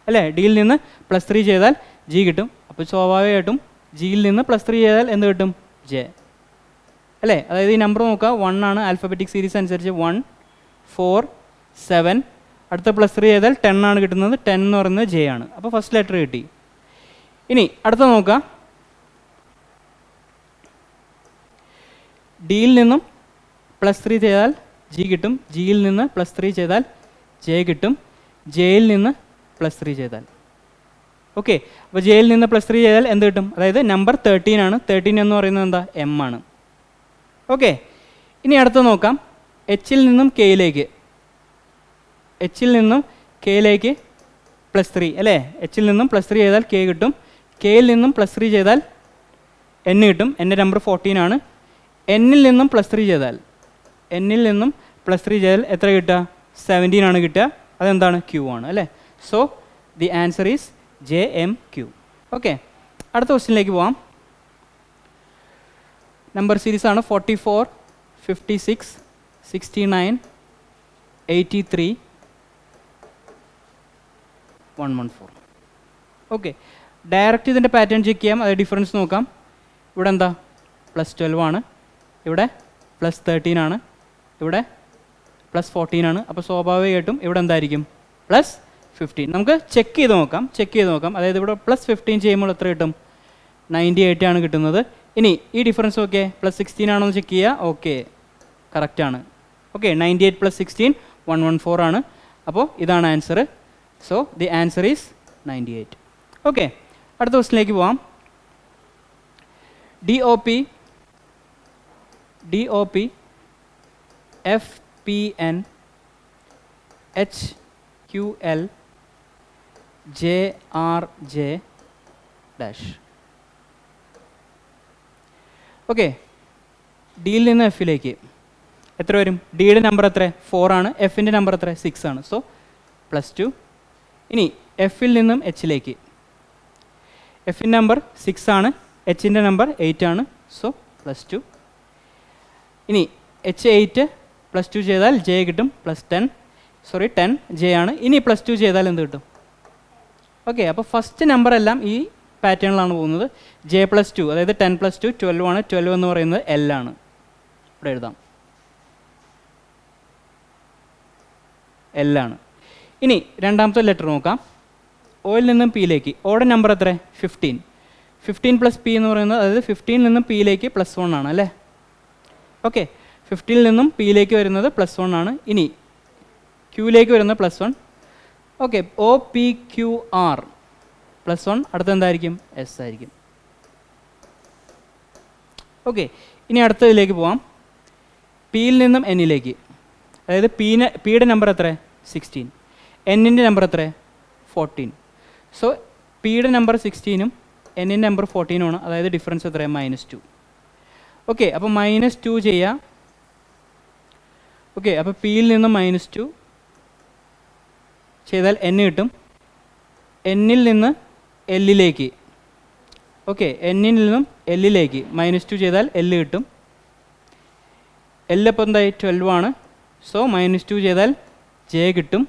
അല്ലേ. ഡിയിൽ നിന്ന് +3 ചെയ്താൽ ജി കിട്ടും. അപ്പോൾ സ്വാഭാവികമായിട്ടും ജിയിൽ നിന്ന് +3 ചെയ്താൽ എന്ത് കിട്ടും ജെ അല്ലേ. അതായത് ഈ നമ്പർ നോക്കുക, 1 ആണ് ആൽഫബറ്റിക് സീരീസ് അനുസരിച്ച് 1, 4, 7. അടുത്ത +3 ചെയ്താൽ 10 ആണ് കിട്ടുന്നത്. 10 എന്ന് പറയുന്നത് ജെ ആണ്. അപ്പോൾ ഫസ്റ്റ് ലെറ്റർ കിട്ടി. ഇനി അടുത്ത നോക്കുക, ഡിയിൽ നിന്നും +3 ചെയ്താൽ ജി കിട്ടും. ജിയിൽ നിന്ന് +3 ചെയ്താൽ ജെ കിട്ടും. ജെയിൽ നിന്ന് +3 ചെയ്താൽ ഓക്കെ. അപ്പോൾ ജെയിൽ നിന്ന് +3 ചെയ്താൽ എന്ത് കിട്ടും, അതായത് നമ്പർ 13 ആണ്. 13 എന്ന് പറയുന്നത് എന്താ എം ആണ്. ഓക്കെ, ഇനി അടുത്ത നോക്കാം. എച്ചിൽ നിന്നും കെയിലേക്ക് +3 അല്ലേ. എച്ചിൽ നിന്നും +3 ചെയ്താൽ കെ കിട്ടും. കെയിൽ നിന്നും +3 ചെയ്താൽ എൻ കിട്ടും. എൻ്റെ നമ്പർ 14 ആണ്. എന്നിൽ നിന്നും +3 ചെയ്താൽ എത്ര കിട്ടുക 17 ആണ് കിട്ടുക. അതെന്താണ് ക്യൂ ആണ് അല്ലേ. So the answer is JMQ. Okay, അടുത്ത ക്വസ്റ്റ്യനിലേക്ക് പോവാം. നമ്പർ സീരീസ് ആണ് 44, 56, 69, 83, 114. ഓക്കെ, ഡയറക്റ്റ് ഇതിൻ്റെ പാറ്റേൺ ചെക്ക് ചെയ്യാം. അത് ഡിഫറൻസ് നോക്കാം. ഇവിടെ എന്താ +12 ആണ്, ഇവിടെ +13 ആണ്, ഇവിടെ +14 ആണ്. അപ്പോൾ സ്വാഭാവികമായിട്ടും ഇവിടെ എന്തായിരിക്കും +15. നമുക്ക് ചെക്ക് ചെയ്ത് നോക്കാം. അതായത് ഇവിടെ +15 ചെയ്യുമ്പോൾ എത്ര കിട്ടും 98 ആണ് കിട്ടുന്നത്. ഇനി ഈ ഡിഫറൻസ് ഓക്കെ +16 ആണോ എന്ന് ചെക്ക് ചെയ്യുക. ഓക്കെ, കറക്റ്റാണ്. ഓക്കെ, 98 + 16 114 ആണ്. അപ്പോൾ ഇതാണ് answer. So the answer is 98. Okay, അടുത്ത ക്വസ്റ്റിനിലേക്ക് പോവാം. DOP FPN HQL JRJ dash. Okay, ഡിയിൽ നിന്ന് എഫിലേക്ക് എത്ര വരും? ഡിയുടെ നമ്പർ എത്ര 4 ആണ്. എഫിൻ്റെ നമ്പർ എത്ര 6 ആണ്. സോ +2. ഇനി എഫിൽ നിന്നും എച്ചിലേക്ക് എഫിൻ്റെ നമ്പർ 6 ആണ്. എച്ചിൻ്റെ നമ്പർ 8 ആണ്. സോ +2. ഇനി H8 +2 ചെയ്താൽ ജെ കിട്ടും. +10 ജെ ആണ്. ഇനി +2 ചെയ്താൽ എന്ത് കിട്ടും? ഓക്കെ, അപ്പോൾ ഫസ്റ്റ് നമ്പർ എല്ലാം ഈ പാറ്റേണിലാണ് പോകുന്നത്. J+2 അതായത് 10 + 2 12 ആണ്. 12 എന്ന് പറയുന്നത് L ആണ്. ഇവിടെ എഴുതാം L ആണ്. ഇനി രണ്ടാമത്തെ ലെറ്റർ നോക്കാം. ഓയിൽ നിന്നും പിയിലേക്ക്. ഓയുടെ നമ്പർ എത്ര 15. 15 + P എന്ന് പറയുന്നത് അതായത് 15 നിന്നും പിയിലേക്ക് +1 ആണ് അല്ലേ. ഓക്കെ, 15 നിന്നും പിയിലേക്ക് വരുന്നത് +1 ആണ്. ഇനി ക്യൂയിലേക്ക് വരുന്നത് +1. ഓക്കെ, OPQR +1 അടുത്ത എന്തായിരിക്കും S ആയിരിക്കും. ഓക്കെ, ഇനി അടുത്തതിലേക്ക് പോവാം. പിയിൽ നിന്നും എന്നിലേക്ക്, അതായത് പിയുടെ നമ്പർ എത്ര? 16. എന്നിൻ്റെ നമ്പർ എത്ര? 14. സോ പിയുടെ നമ്പർ 16ഉം എന്നിൻ്റെ നമ്പർ 14ഉമാണ്. അതായത് ഡിഫറൻസ് എത്ര? -2. ഓക്കെ, അപ്പോൾ -2 ചെയ്യാം. ഓക്കെ, അപ്പോൾ പിയിൽ നിന്നും -2 ചെയ്താൽ n കിട്ടും. എന്നിൽ നിന്ന് എല്ലിലേക്ക്, ഓക്കെ, എന്നിൽ നിന്നും എല്ലിലേക്ക് -2 ചെയ്താൽ L കിട്ടും. L അപ്പോൾ എന്തായി? 12 ആണ്. സോ -2 ചെയ്താൽ J കിട്ടും.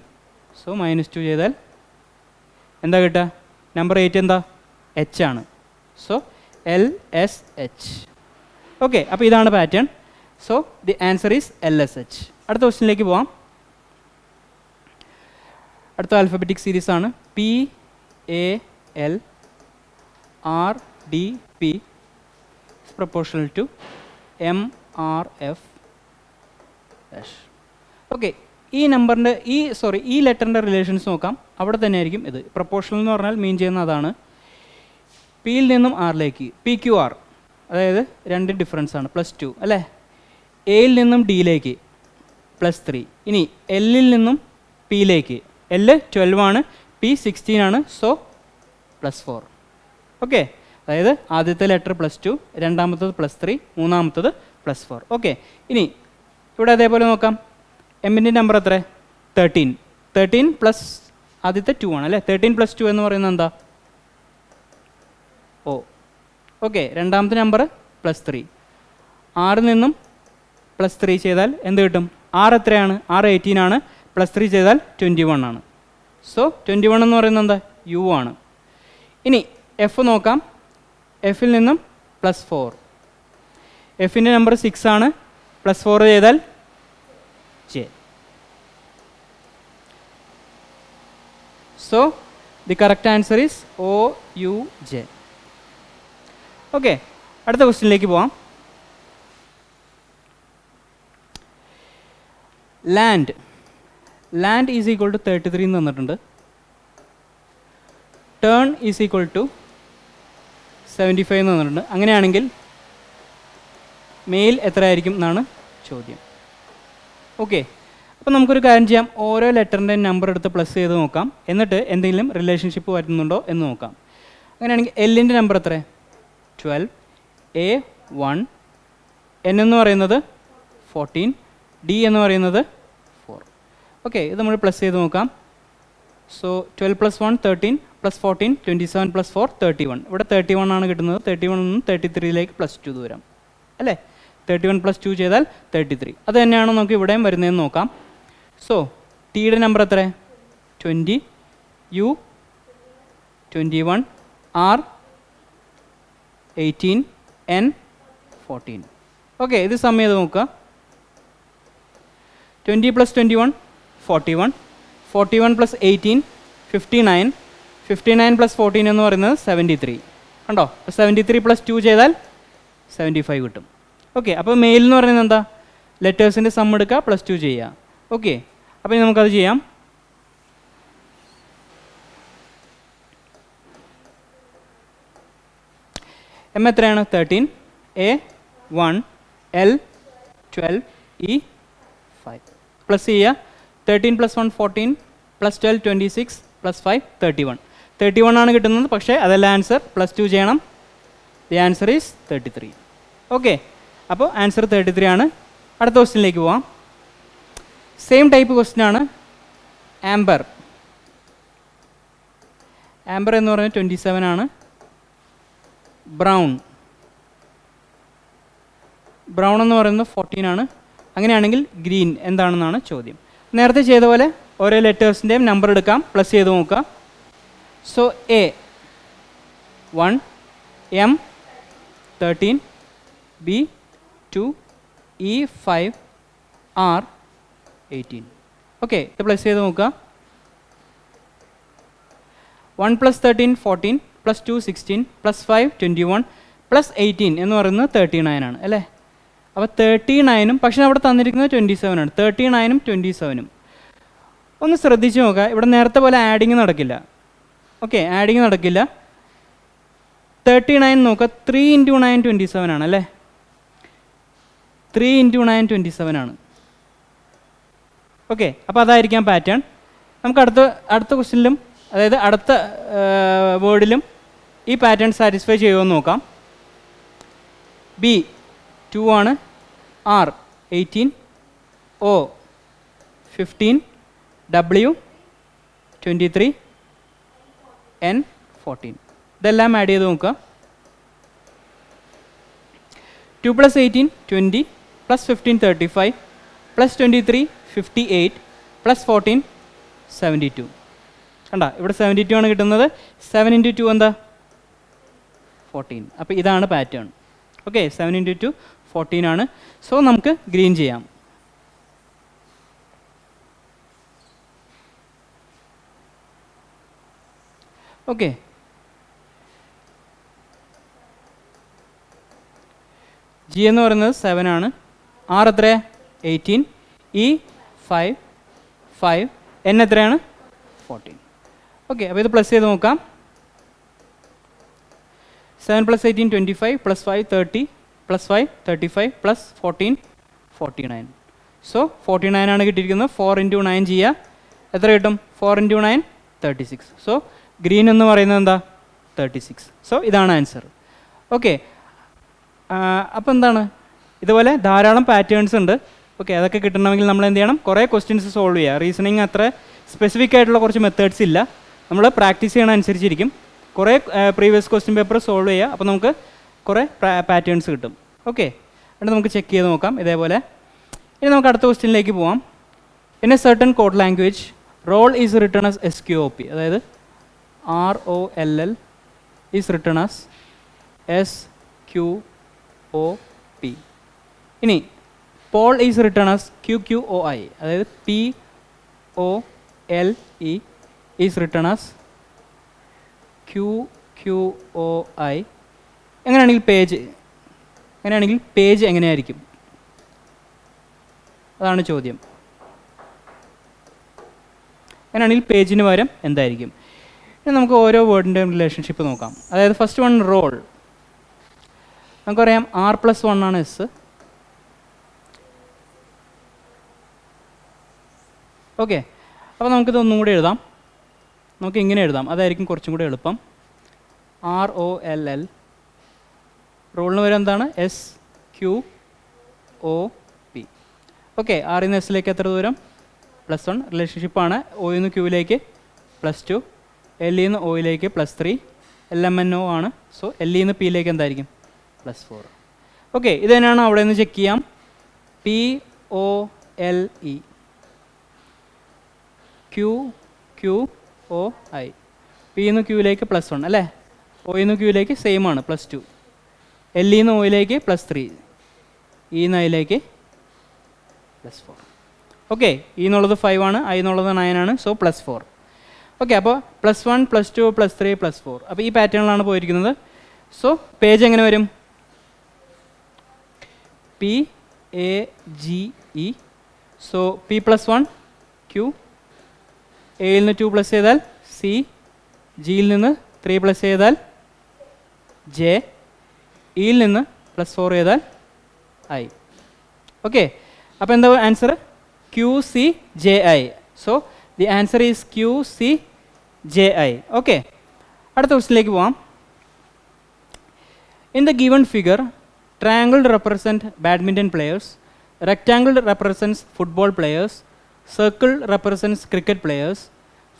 സോ -2 ചെയ്താൽ എന്താ കിട്ടുക? നമ്പർ 8 എന്താ? H ആണ്. So LSH. ഓക്കെ, അപ്പോൾ ഇതാണ് pattern. So the answer is LSH. അടുത്ത ക്വസ്റ്റ്യനിലേക്ക് പോവാം. അടുത്ത ആൽഫബറ്റിക് സീരീസ് ആണ്. PAL RDP proportional to MRF dash. Okay, ഈ നമ്പറിൻ്റെ ഈ ലെറ്ററിൻ്റെ റിലേഷൻസ് നോക്കാം. അവിടെ തന്നെ ആയിരിക്കും ഇത്. പ്രൊപ്പോർഷണൽ എന്ന് പറഞ്ഞാൽ മീൻ ചെയ്യുന്ന അതാണ്. പിയിൽ നിന്നും ആറിലേക്ക് PQR, അതായത് 2 ഡിഫറൻസ് ആണ്, +2 അല്ലേ. എയിൽ നിന്നും ഡിയിലേക്ക് +3. ഇനി എല്ലിൽ നിന്നും പിയിലേക്ക്, L 12 ആണ്, P 16 ആണ്. സോ +4. ഓക്കെ, അതായത് ആദ്യത്തെ ലെറ്റർ +2, രണ്ടാമത്തത് +3, മൂന്നാമത്തത് +4. ഓക്കെ, ഇനി ഇവിടെ അതേപോലെ നോക്കാം. എമ്മിൻ്റെ നമ്പർ എത്ര? 13. 13 പ്ലസ് ആദ്യത്തെ 2 ആണ് അല്ലേ. 13 + 2 എന്ന് പറയുന്നത് എന്താ? ഓ. ഓക്കെ, രണ്ടാമത്തെ നമ്പർ +3. 6 നിന്നും +3 ചെയ്താൽ എന്ത് കിട്ടും? 6 എത്രയാണ്? 6 18 ആണ്. +3 ചെയ്താൽ 21 ആണ്. സോ 21 എന്ന് പറയുന്നത് എന്താ? U ആണ്. ഇനി F നോക്കാം. എഫിൽ നിന്നും +4. എഫിൻ്റെ നമ്പർ 6 ആണ്. +4 ചെയ്താൽ J. So the correct answer is OUJ. Okay, അടുത്ത ക്വസ്റ്റ്യനിലേക്ക് പോവാം. ലാൻഡ് ഈസ് ഈക്വൽ ടു 33 എന്ന് തന്നിട്ടുണ്ട്. ടേൺ ഈസ് ഈക്വൽ ടു 75 എന്ന് തന്നിട്ടുണ്ട്. അങ്ങനെയാണെങ്കിൽ മെയിൽ എത്രയായിരിക്കും എന്നാണ് ചോദ്യം. ഓക്കെ, അപ്പോൾ നമുക്കൊരു കാര്യം ചെയ്യാം. ഓരോ ലെറ്ററിൻ്റെ നമ്പർ എടുത്ത് പ്ലസ് ചെയ്ത് നോക്കാം. എന്നിട്ട് എന്തെങ്കിലും റിലേഷൻഷിപ്പ് വരുന്നുണ്ടോ എന്ന് നോക്കാം. അങ്ങനെയാണെങ്കിൽ എല്ലിൻ്റെ നമ്പർ എത്ര? 12. A 1. N എന്ന് പറയുന്നത് 14. D എന്ന് പറയുന്നത് 4. ഓക്കെ, ഇത് നമ്മൾ പ്ലസ് ചെയ്ത് നോക്കാം. സോ 12 + 1 13 + 14 27 + 4 31. ഇവിടെ 31 ആണ് കിട്ടുന്നത്. 31 നിന്നും 33ലേക്ക് +2 ദൂരം അല്ലേ. 31 + 2 ചെയ്താൽ 33. അത് തന്നെയാണ് നമുക്ക് ഇവിടെയും വരുന്നതെന്ന് നോക്കാം. സോ ടിയുടെ നമ്പർ എത്ര? 20. U 21. R 18. N 14. ഓക്കെ, ഇത് സം ചെയ്ത് നോക്കുക. 20 + 21 41. 41 + 18 59. 59 + 14 എന്ന് പറയുന്നത് 73. കണ്ടോ? 73 + 2 ചെയ്താൽ 75 കിട്ടും. ഓക്കെ, അപ്പോൾ മെയിൽ എന്ന് പറയുന്നത് എന്താ? ലെറ്റേഴ്സിൻ്റെ സം എടുക്കുക, +2 ചെയ്യുക. ഓക്കെ, അപ്പോൾ നമുക്കത് ചെയ്യാം. എം എത്രയാണ്? 13. A 1. L 12. E 5. പ്ലസ് ചെയ്യുക. 13 + 1 14 + 12 26 + 5 31. 31 ആണ് കിട്ടുന്നത്. പക്ഷേ അതല്ല ആൻസർ. +2 ചെയ്യണം. The answer is 33. ഓക്കെ, അപ്പോൾ ആൻസർ 33 ആണ്. അടുത്ത ക്വസ്റ്റ്യനിലേക്ക് പോവാം. സെയിം ടൈപ്പ് ക്വസ്റ്റ്യൻ ആണ്. ആംബർ എന്ന് പറയുന്നത് 27 ആണ്. ബ്രൗൺ എന്ന് പറയുന്നത് 14 ആണ്. അങ്ങനെയാണെങ്കിൽ ഗ്രീൻ എന്താണെന്നാണ് ചോദ്യം. നേരത്തെ ചെയ്ത പോലെ ഓരോ ലെറ്റേഴ്സിൻ്റെയും നമ്പർ എടുക്കാം, പ്ലസ് ചെയ്ത് നോക്കുക. So A 1. M 13. B 2. E 5. R 18. Okay, ഇത് പ്ലസ് ചെയ്ത് നോക്കുക. 1 + 13 14 + 2 16 + 5 21 + 18 എന്ന് പറയുന്നത് 39 ആണ് അല്ലേ. അപ്പോൾ 39ഉം പക്ഷേ അവിടെ തന്നിരിക്കുന്നത് 27 ആണ്. 39ഉം 27ഉം ഒന്ന് ശ്രദ്ധിച്ച് നോക്കുക. ഇവിടെ നേരത്തെ പോലെ ആഡിങ് നടക്കില്ല. ഓക്കെ, ആഡിങ് നടക്കില്ല. 39 നോക്കുക. 3 × 9 27 ആണ് അല്ലേ. 3 × 9 27 ആണ്. ഓക്കെ, അപ്പോൾ അതായിരിക്കാം പാറ്റേൺ. നമുക്ക് അടുത്ത ക്വസ്റ്റ്യനിലും, അതായത് അടുത്ത വേർഡിലും ഈ പാറ്റേൺ സാറ്റിസ്ഫൈ ചെയ്യുമെന്ന് നോക്കാം. ബി 2 ആണ്, ആർ 18, ഒ 15, ഡബ്ല്യു 23, എൻ 14. ഇതെല്ലാം ആഡ് ചെയ്ത് നോക്കുക. 2 + 18 20, +15 35, +23 58, +14 72. കണ്ട, ഇവിടെ 72 ആണ് കിട്ടുന്നത്. 7 × 2 എന്താ? 14. അപ്പോൾ ഇതാണ് പാറ്റേൺ. ഓക്കെ, 7 × 2 14 ആണ്. സോ നമുക്ക് ഗ്രീൻ ചെയ്യാം. ഓക്കെ, ജി എന്ന് പറയുന്നത് 7 ആണ്, ആർ എത്ര? 18, ഇ 5, എൻ എത്രയാണ്? 14. ഓക്കെ, അപ്പോൾ ഇത് പ്ലസ് ചെയ്ത് നോക്കാം. 7 + 18 25, +5 30, +5 35, +14 49. സോ 49 ആണ് കിട്ടിയിരിക്കുന്നത്. 4 × 9 ചെയ്യുക, എത്ര കിട്ടും? 4 × 9 36. സോ ഗ്രീൻ എന്ന് പറയുന്നത് എന്താ? 36. സോ ഇതാണ് ആൻസർ. ഓക്കെ, അപ്പോൾ എന്താണ്, ഇതുപോലെ ധാരാളം പാറ്റേൺസ് ഉണ്ട്. ഓക്കെ, അതൊക്കെ കിട്ടണമെങ്കിൽ നമ്മൾ എന്ത് ചെയ്യണം? കുറേ ക്വസ്റ്റ്യൻസ് സോൾവ് ചെയ്യുക. റീസണിങ് അത്ര സ്പെസിഫിക് ആയിട്ടുള്ള കുറച്ച് മെത്തേഡ്സ് ഇല്ല, നമ്മൾ പ്രാക്ടീസ് ചെയ്യണ അനുസരിച്ചിരിക്കും. കുറേ പ്രീവിയസ് ക്വസ്റ്റ്യൻ പേപ്പർ സോൾവ് ചെയ്യുക, അപ്പോൾ നമുക്ക് കുറേ പാറ്റേൺസ് കിട്ടും. ഓക്കെ, എന്നിട്ട് നമുക്ക് ചെക്ക് ചെയ്ത് നോക്കാം ഇതേപോലെ. ഇനി നമുക്ക് അടുത്ത ക്വസ്റ്റ്യനിലേക്ക് പോവാം. In a certain code language roll is written as SQOP, അതായത് ROLL is written as SQOP. ഇനി pole is written as QQOI, അതായത് POLE is written as QQOI. അങ്ങനെയാണെങ്കിൽ പേജ് എങ്ങനെയായിരിക്കും? അതാണ് ചോദ്യം. അങ്ങനെയാണെങ്കിൽ പേജിന് പകരം എന്തായിരിക്കും? ഇനി നമുക്ക് ഓരോ വേർഡിൻ്റെയും റിലേഷൻഷിപ്പ് നോക്കാം. അതായത് ഫസ്റ്റ് വൺ റോൾ. നമുക്കറിയാം R+1 ആണ് S. ഓക്കെ, അപ്പോൾ നമുക്കിത് ഒന്നും കൂടി എഴുതാം. നമുക്ക് ഇങ്ങനെ എഴുതാം, അതായിരിക്കും കുറച്ചും കൂടി എളുപ്പം. ROLL, റോളിന് വരെ എന്താണ്? SQOP. ഓക്കെ, ആറിൽ നിന്ന് എസിലേക്ക് എത്ര ദൂരം? +1. റിലേഷൻഷിപ്പാണ്. ഒയിൽ നിന്ന് ക്യൂവിലേക്ക് +2, എല്ലിൽ നിന്ന് ഒയിലേക്ക് +3, LMNO ആണ്. സോ എല്ലിൽ നിന്ന് പിയിലേക്ക് എന്തായിരിക്കും? +4. ഓക്കെ, ഇത് തന്നെയാണ് അവിടെ നിന്ന് ചെക്ക് ചെയ്യാം. POLE, QQOI. പിയിൽ നിന്ന് ക്യൂവിലേക്ക് +1 അല്ലേ? ഒയിൽ നിന്ന് ക്യൂവിലേക്ക് സെയിം ആണ്, +2. എല്ലിൽ നിന്ന് ഒയിലേക്ക് +3, ഇ നിന്ന് ഐയിലേക്ക് +4. ഓക്കെ, ഇ എന്നുള്ളത് 5 ആണ്, ഐ എന്നുള്ളത് 9 ആണ്. സോ +4. ഓക്കെ, അപ്പോൾ +1 +2 +3 +4. അപ്പോൾ ഈ പാറ്റേണിലാണ് പോയിരിക്കുന്നത്. സോ പേജ് എങ്ങനെ വരും? PAGE. സോ P+1 Q, എയിൽ നിന്ന് 2 പ്ലസ് ചെയ്താൽ C, ജിയിൽ നിന്ന് 3 പ്ലസ് ചെയ്താൽ J, ഇയിൽ നിന്ന് +4 ചെയ്താൽ I. ഓക്കെ, അപ്പോൾ എന്താ answer? QCJI. So the answer is QCJI. Okay, അടുത്ത ക്വസ്റ്റിനിലേക്ക് പോവാം. In the given figure triangle represent badminton players, rectangle represents football players, circle represents cricket players.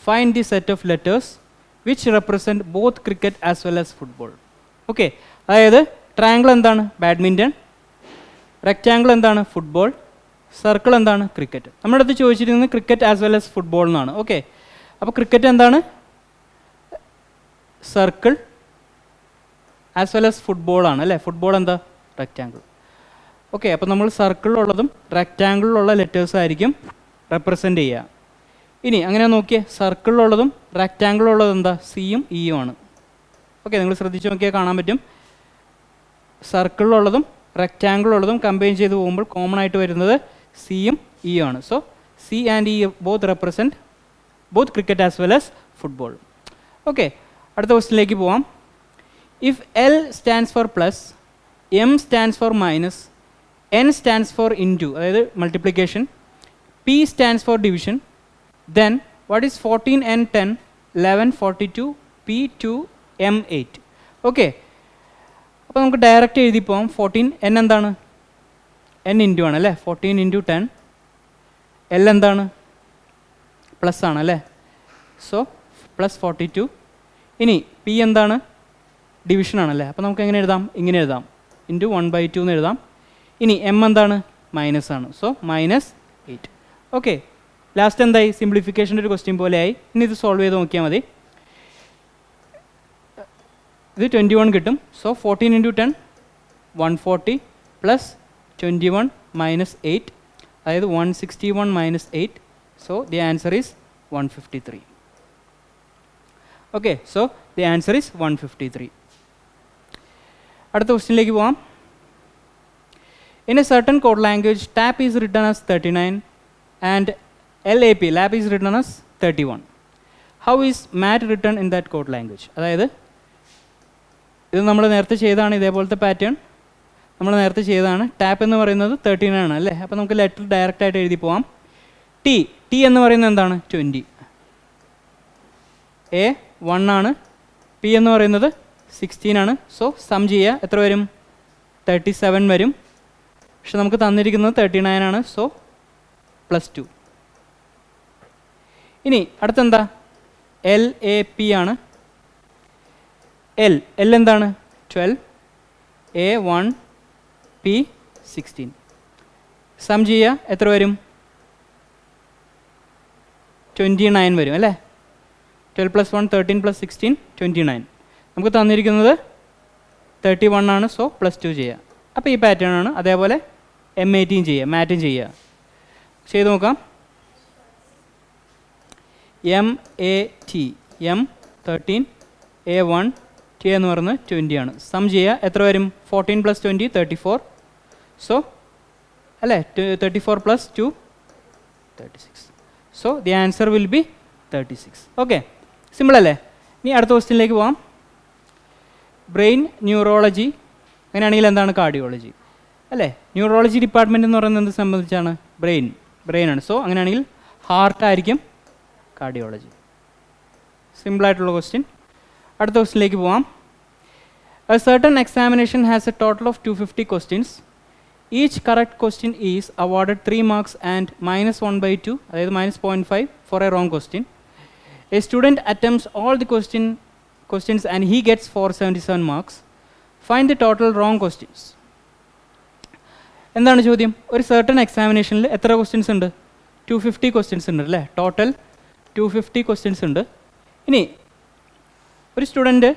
Find the set of letters which represent both cricket as well as football. Okay, അതായത് triangle എന്താണ്? Badminton. Rectangle എന്താണ്? Football. Circle എന്താണ്? Cricket. നമ്മുടെ അടുത്ത് ചോദിച്ചിരിക്കുന്നത് cricket as well as football എന്നാണ്. Okay, അപ്പോൾ cricket എന്താണ്? Circle as well as football ആണ് അല്ലേ? ഫുട്ബോൾ എന്താ? റെക്റ്റാങ്കിൾ. ഓക്കെ, അപ്പോൾ നമ്മൾ സർക്കിളിലുള്ളതും റെക്റ്റാങ്കിളിലുള്ള ലെറ്റേഴ്സ് ആയിരിക്കും റെപ്രസെൻ്റ് ചെയ്യുക. ഇനി അങ്ങനെ നോക്കിയേ, സർക്കിളിലുള്ളതും റെക്റ്റാങ്കിളുള്ളതും എന്താ? സിയും ഇയും ആണ്. ഓക്കെ, നിങ്ങൾ ശ്രദ്ധിച്ച് നോക്കിയാൽ കാണാൻ പറ്റും. സർക്കിളിലുള്ളതും റെക്റ്റാങ്കിളുള്ളതും കമ്പൈൻ ചെയ്ത് പോകുമ്പോൾ കോമൺ ആയിട്ട് വരുന്നത് സിയും ഇയും ആണ്. So C and E both represent both cricket as well as football. Okay, അടുത്ത ക്വസ്റ്റിനിലേക്ക് പോവാം. If L stands for plus, M stands for minus, N stands for into, അതായത് multiplication. P stands for division. Then what is 14 n 10, 11 42, P2 m 8. Okay, അപ്പോൾ നമുക്ക് direct എഴുതി പോകാം. 14 n എന്താണ്? n into ആണ് അല്ലേ? 14 ഇൻറ്റു 10. L എന്താണ്? Plus ആണ് അല്ലേ? So plus 42. ഇനി P എന്താണ്? ഡിവിഷൻ ആണല്ലേ? അപ്പോൾ നമുക്ക് എങ്ങനെ എഴുതാം? ഇങ്ങനെ എഴുതാം, ഇൻറ്റു 1/2 എന്ന് എഴുതാം. ഇനി m എന്താണ്? മൈനസ് ആണ്. So minus 8. ഓക്കെ, ലാസ്റ്റ് എന്തായി? സിംപ്ലിഫിക്കേഷൻ്റെ ഒരു ക്വസ്റ്റ്യൻ പോലെ ആയി. ഇനി ഇത് സോൾവ് ചെയ്ത് നോക്കിയാൽ മതി. ഇത് 21 കിട്ടും. സോ 14 ഇൻറ്റു 10 140 പ്ലസ് 21 മൈനസ് 8, അതായത് 161 minus 8. So the answer is 153. Okay, so the answer is 153. അടുത്ത ക്വസ്റ്റ്യനിലേക്ക് പോവാം. In a certain code language, TAP is written as 39 and LAP, lab is written as 31. How is MAT written in that code language? അതായത് ഇത് നമ്മൾ നേരത്തെ ചെയ്തതാണ്, ഇതേപോലത്തെ pattern നമ്മൾ നേരത്തെ ചെയ്തതാണ്. ടാപ്പ് എന്ന് പറയുന്നത് 13 ആണ് അല്ലേ? അപ്പോൾ നമുക്ക് ലെറ്റർ ഡയറക്റ്റ് ആയിട്ട് എഴുതി പോവാം. ടി എന്ന് പറയുന്നത് എന്താണ്? 20. A 1 ആണ്. P എന്ന് പറയുന്നത് 16 ആണ്. സോ സം ചെയ്യുക, എത്ര വരും? 37 വരും. പക്ഷെ നമുക്ക് തന്നിരിക്കുന്നത് 39 ആണ്. സോ +2. ഇനി അടുത്തെന്താ? LAP ആണ്. L എന്താണ്? 12, A 1, P 16. സം ചെയ്യുക, എത്ര വരും? 29 വരും അല്ലേ? 12 + 1 13 + 16 29. നമുക്ക് തന്നിരിക്കുന്നത് 31 ആണ്. സോ +2 ചെയ്യുക. അപ്പോൾ ഈ പാറ്റേൺ ആണ്. അതേപോലെ M18 ചെയ്യുക, മാറ്റും ചെയ്യുക. ചെയ്ത് നോക്കാം. MAT M 13, A1, T എന്ന് പറയുന്നത് 20 ആണ്. സം ചെയ്യുക, എത്ര വരും? 14 + 20 34. സോ അല്ലേ? 34 + 2 36. So the answer will be 36. Okay, simple അല്ലേ? ഇനി അടുത്ത ക്വസ്റ്റ്യനിലേക്ക് പോവാം. ബ്രെയിൻ ന്യൂറോളജി, അങ്ങനെയാണെങ്കിൽ എന്താണ്? കാർഡിയോളജി അല്ലേ? ന്യൂറോളജി ഡിപ്പാർട്ട്മെൻറ്റ് എന്ന് പറയുന്നത് എന്ത് സംബന്ധിച്ചാണ്? ബ്രെയിൻ ആണ്. സോ അങ്ങനെയാണെങ്കിൽ ഹാർട്ടായിരിക്കും കാർഡിയോളജി. സിമ്പിളായിട്ടുള്ള ക്വസ്റ്റ്യൻ. അടുത്ത ക്വസ്റ്റ്യനിലേക്ക് പോവാം. A certain examination has a total of 250 questions. Each correct question is awarded 3 marks and -1/2, അതായത് -0.5 for a wrong question. A student attempts all the questions and he gets 477 marks. Find the total wrong questions. എന്താണ് ചോദ്യം? ഒരു certain എക്സാമിനേഷനിൽ എത്ര questions ഉണ്ട്? 250 questions ഉണ്ട് അല്ലേ? Total 250 questions ഉണ്ട്. ഇനി ഒരു സ്റ്റുഡൻറ്റ്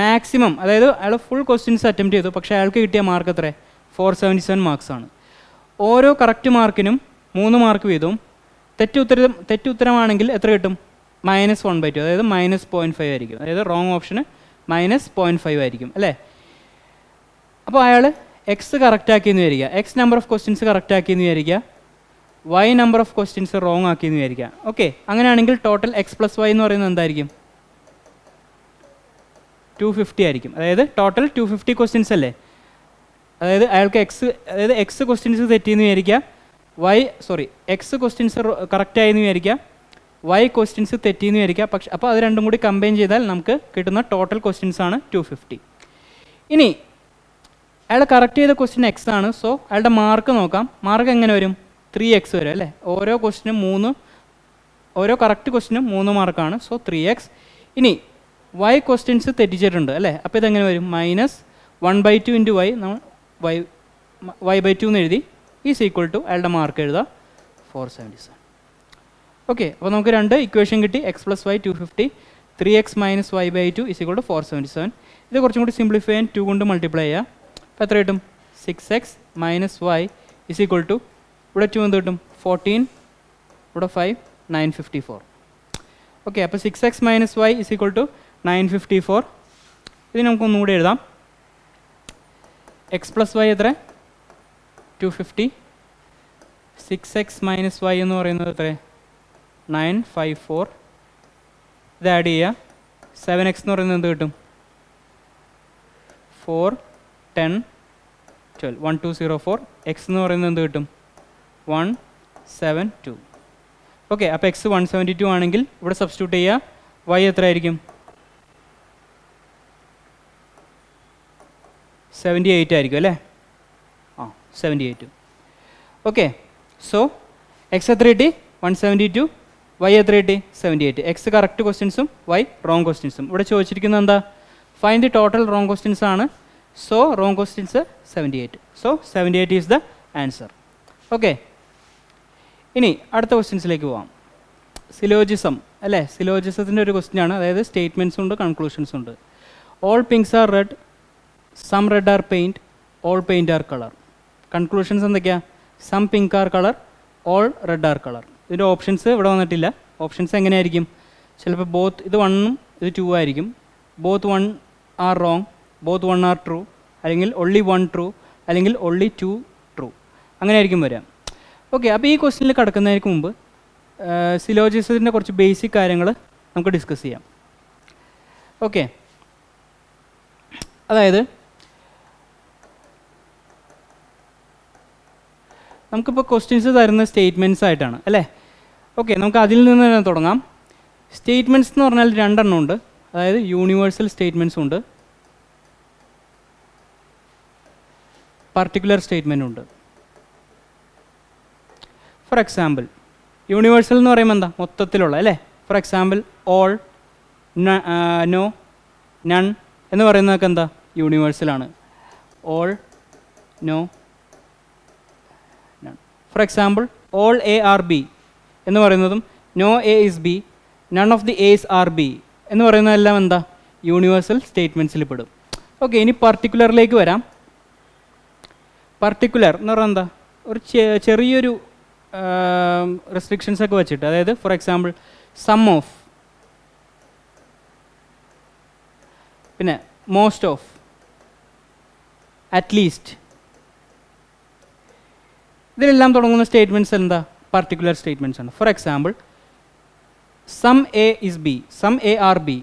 മാക്സിമം, അതായത് അയാൾ ഫുൾ ക്വസ്റ്റ്യൻസ് അറ്റംപ്റ്റ് ചെയ്തു, പക്ഷേ അയാൾക്ക് കിട്ടിയ മാർക്ക് എത്ര? 477 മാർക്സാണ്. ഓരോ കറക്റ്റ് മാർക്കിനും 3 മാർക്ക് വീതവും. തെറ്റുത്തരമാണെങ്കിൽ എത്ര കിട്ടും? -1/2, അതായത് -0.5 ആയിരിക്കും. അതായത് റോങ് ഓപ്ഷന് -0.5 ആയിരിക്കും അല്ലേ? അപ്പോൾ അയാൾ എക്സ് കറക്റ്റ് ആക്കിയെന്ന് വിചാരിക്കുക, X number of questions correct ആക്കിയെന്ന് വിചാരിക്കുക, Y number of questions wrong ആക്കിയെന്ന് വിചാരിക്കുക. ഓക്കെ, അങ്ങനെയാണെങ്കിൽ ടോട്ടൽ x + y എന്ന് പറയുന്നത് എന്തായിരിക്കും? 250 ആയിരിക്കും. അതായത് ടോട്ടൽ 250 ക്വസ്റ്റ്യൻസ് അല്ലേ? അതായത് അയാൾക്ക് എക്സ് ക്വസ്റ്റ്യൻസ് തെറ്റിയെന്ന് വിചാരിക്കുക, എക്സ് ക്വസ്റ്റ്യൻസ് കറക്റ്റായെന്ന് വിചാരിക്കുക, വൈ ക്വസ്റ്റ്യൻസ് തെറ്റിയെന്ന് വിചാരിക്കുക. പക്ഷെ അപ്പോൾ അത് രണ്ടും കൂടി കമ്പൈൻ ചെയ്താൽ നമുക്ക് കിട്ടുന്ന ടോട്ടൽ ക്വസ്റ്റ്യൻസ് ആണ് 250. ഇനി അയാൾ കറക്റ്റ് ചെയ്ത ക്വസ്റ്റ്യൻ എക്സ് ആണ്. സോ അയാളുടെ മാർക്ക് നോക്കാം. മാർക്ക് എങ്ങനെ വരും? 3x വരും അല്ലേ? ഓരോ കറക്റ്റ് ക്വസ്റ്റ്യനും 3 മാർക്കാണ്. So 3x. ഇനി വൈ ക്വസ്റ്റ്യൻസ് തെറ്റിച്ചിട്ടുണ്ട് അല്ലേ? അപ്പോൾ ഇതെങ്ങനെ വരും? -1/2 ഇൻറ്റു വൈ, നമ്മൾ y/2 എന്ന് എഴുതി, ഈസ് ഈക്വൽ ടു അയാളുടെ മാർക്ക് എഴുതുക 477. ഓക്കെ, അപ്പോൾ നമുക്ക് 2 ഇക്വേഷൻ കിട്ടി. x + y 250, 3x - y/2 is equal to 477. ഇത് കുറച്ചും കൂടി സിംപ്ലിഫൈ ചെയ്യാൻ 2 കൊണ്ട് മൾട്ടിപ്ലൈ ചെയ്യുക. അപ്പോൾ എത്ര കിട്ടും? 6x - y is equal to, ഇവിടെ 2 എന്ത് കിട്ടും? 14, ഇവിടെ 5, 954. ഓക്കെ, അപ്പോൾ 6x - y is equal to 954. ഇത് നമുക്കൊന്നുകൂടി എഴുതാം. x + y എത്ര? 250. 6x - y എന്ന് പറയുന്നത് എത്ര? 954. ഇത് ആഡ് ചെയ്യുക. 7x എന്ന് പറയുന്നത് എന്ത് കിട്ടും? 4, 10, 12 1204 എക്സ് എന്ന് പറയുന്നത് എന്ത് കിട്ടും 172. ഓക്കെ, അപ്പോൾ എക്സ് 172 ആണെങ്കിൽ ഇവിടെ സബ്സ്റ്റിറ്റ്യൂട്ട് ചെയ്യുക, വൈ എത്ര ആയിരിക്കും 78 ആയിരിക്കും അല്ലേ? 78. ഓക്കെ, സോ എക്സ് എത്ര കിട്ടി 172, വൈ എത്ര കിട്ടി 78. എക്സ് കറക്റ്റ് ക്വസ്റ്റ്യൻസും വൈ റോങ് ക്വസ്റ്റ്യൻസും. ഇവിടെ ചോദിച്ചിരിക്കുന്നത് എന്താ, find the total wrong questions ആണ്. So wrong questions 78. So 78 is the answer. Okay, ഇനി അടുത്ത ക്വസ്റ്റ്യൻസിലേക്ക് പോവാം. സിലോജിസം അല്ലേ, സിലോജിസത്തിൻ്റെ ഒരു ക്വസ്റ്റ്യൻ ആണ്. അതായത് സ്റ്റേറ്റ്മെൻറ്റ്സ് ഉണ്ട്, കൺക്ലൂഷൻസ് ഉണ്ട്. All pinks are red, some red are paint, all paint are colour. Conclusions എന്തൊക്കെയാണ്, some pink are colour, all red are colour. ഇതിൻ്റെ ഓപ്ഷൻസ് ഇവിടെ വന്നിട്ടില്ല. ഓപ്ഷൻസ് എങ്ങനെയായിരിക്കും, ചിലപ്പോൾ ബോത്ത് ഇത് 1ഉം ഇത് 2 ആയിരിക്കും, both 1 are wrong, both 1 are true, അല്ലെങ്കിൽ only 1 ട്രൂ, അല്ലെങ്കിൽ only 2 ട്രൂ, അങ്ങനെ ആയിരിക്കും വരാം. ഓക്കെ, അപ്പോൾ ഈ ക്വസ്റ്റ്യനിൽ കടക്കുന്നതിന് മുമ്പ് സിലോജിസത്തിൻ്റെ കുറച്ച് ബേസിക് കാര്യങ്ങൾ നമുക്ക് ഡിസ്കസ് ചെയ്യാം. ഓക്കെ, അതായത് നമുക്കിപ്പോൾ ക്വസ്റ്റ്യൻസ് തരുന്ന സ്റ്റേറ്റ്മെൻറ്റ്സ് ആയിട്ടാണ് അല്ലേ. ഓക്കെ, നമുക്ക് അതിൽ നിന്ന് തന്നെ തുടങ്ങാം. സ്റ്റേറ്റ്മെൻറ്റ്സ് എന്ന് പറഞ്ഞാൽ 2 എണ്ണം ഉണ്ട്. അതായത് യൂണിവേഴ്സൽ സ്റ്റേറ്റ്മെൻറ്റ്സ് ഉണ്ട്, പർട്ടിക്കുലർ സ്റ്റേറ്റ്മെൻറ്റ് ഉണ്ട്. ഫോർ എക്സാമ്പിൾ, യൂണിവേഴ്സൽ എന്ന് പറയുമ്പോൾ എന്താ, മൊത്തത്തിലുള്ള അല്ലേ. For example all, no, none എന്ന് പറയുന്നതൊക്കെ എന്താ യൂണിവേഴ്സലാണ്. All, no, none. For example all A are B എന്ന് പറയുന്നതും no A is B, none of the S are B എന്ന് പറയുന്നതെല്ലാം എന്താ യൂണിവേഴ്സൽ സ്റ്റേറ്റ്മെൻറ്റ്സിൽ പെടും. ഓക്കെ, ഇനി പർട്ടിക്കുലറിലേക്ക് വരാം. പർട്ടിക്കുലർ എന്ന് പറഞ്ഞാൽ എന്താ, ഒരു ചെറിയൊരു റെസ്ട്രിക്ഷൻസ് ഒക്കെ വെച്ചിട്ട്, അതായത് ഫോർ എക്സാമ്പിൾ സം ഓഫ്, പിന്നെ മോസ്റ്റ് ഓഫ്, അറ്റ്ലീസ്റ്റ്, ഇതിലെല്ലാം തുടങ്ങുന്ന സ്റ്റേറ്റ്മെൻറ്റ്സ് എന്താ പർട്ടിക്കുലർ സ്റ്റേറ്റ്മെൻറ്റ്സ് ആണ്. For example some A is B, some A are B,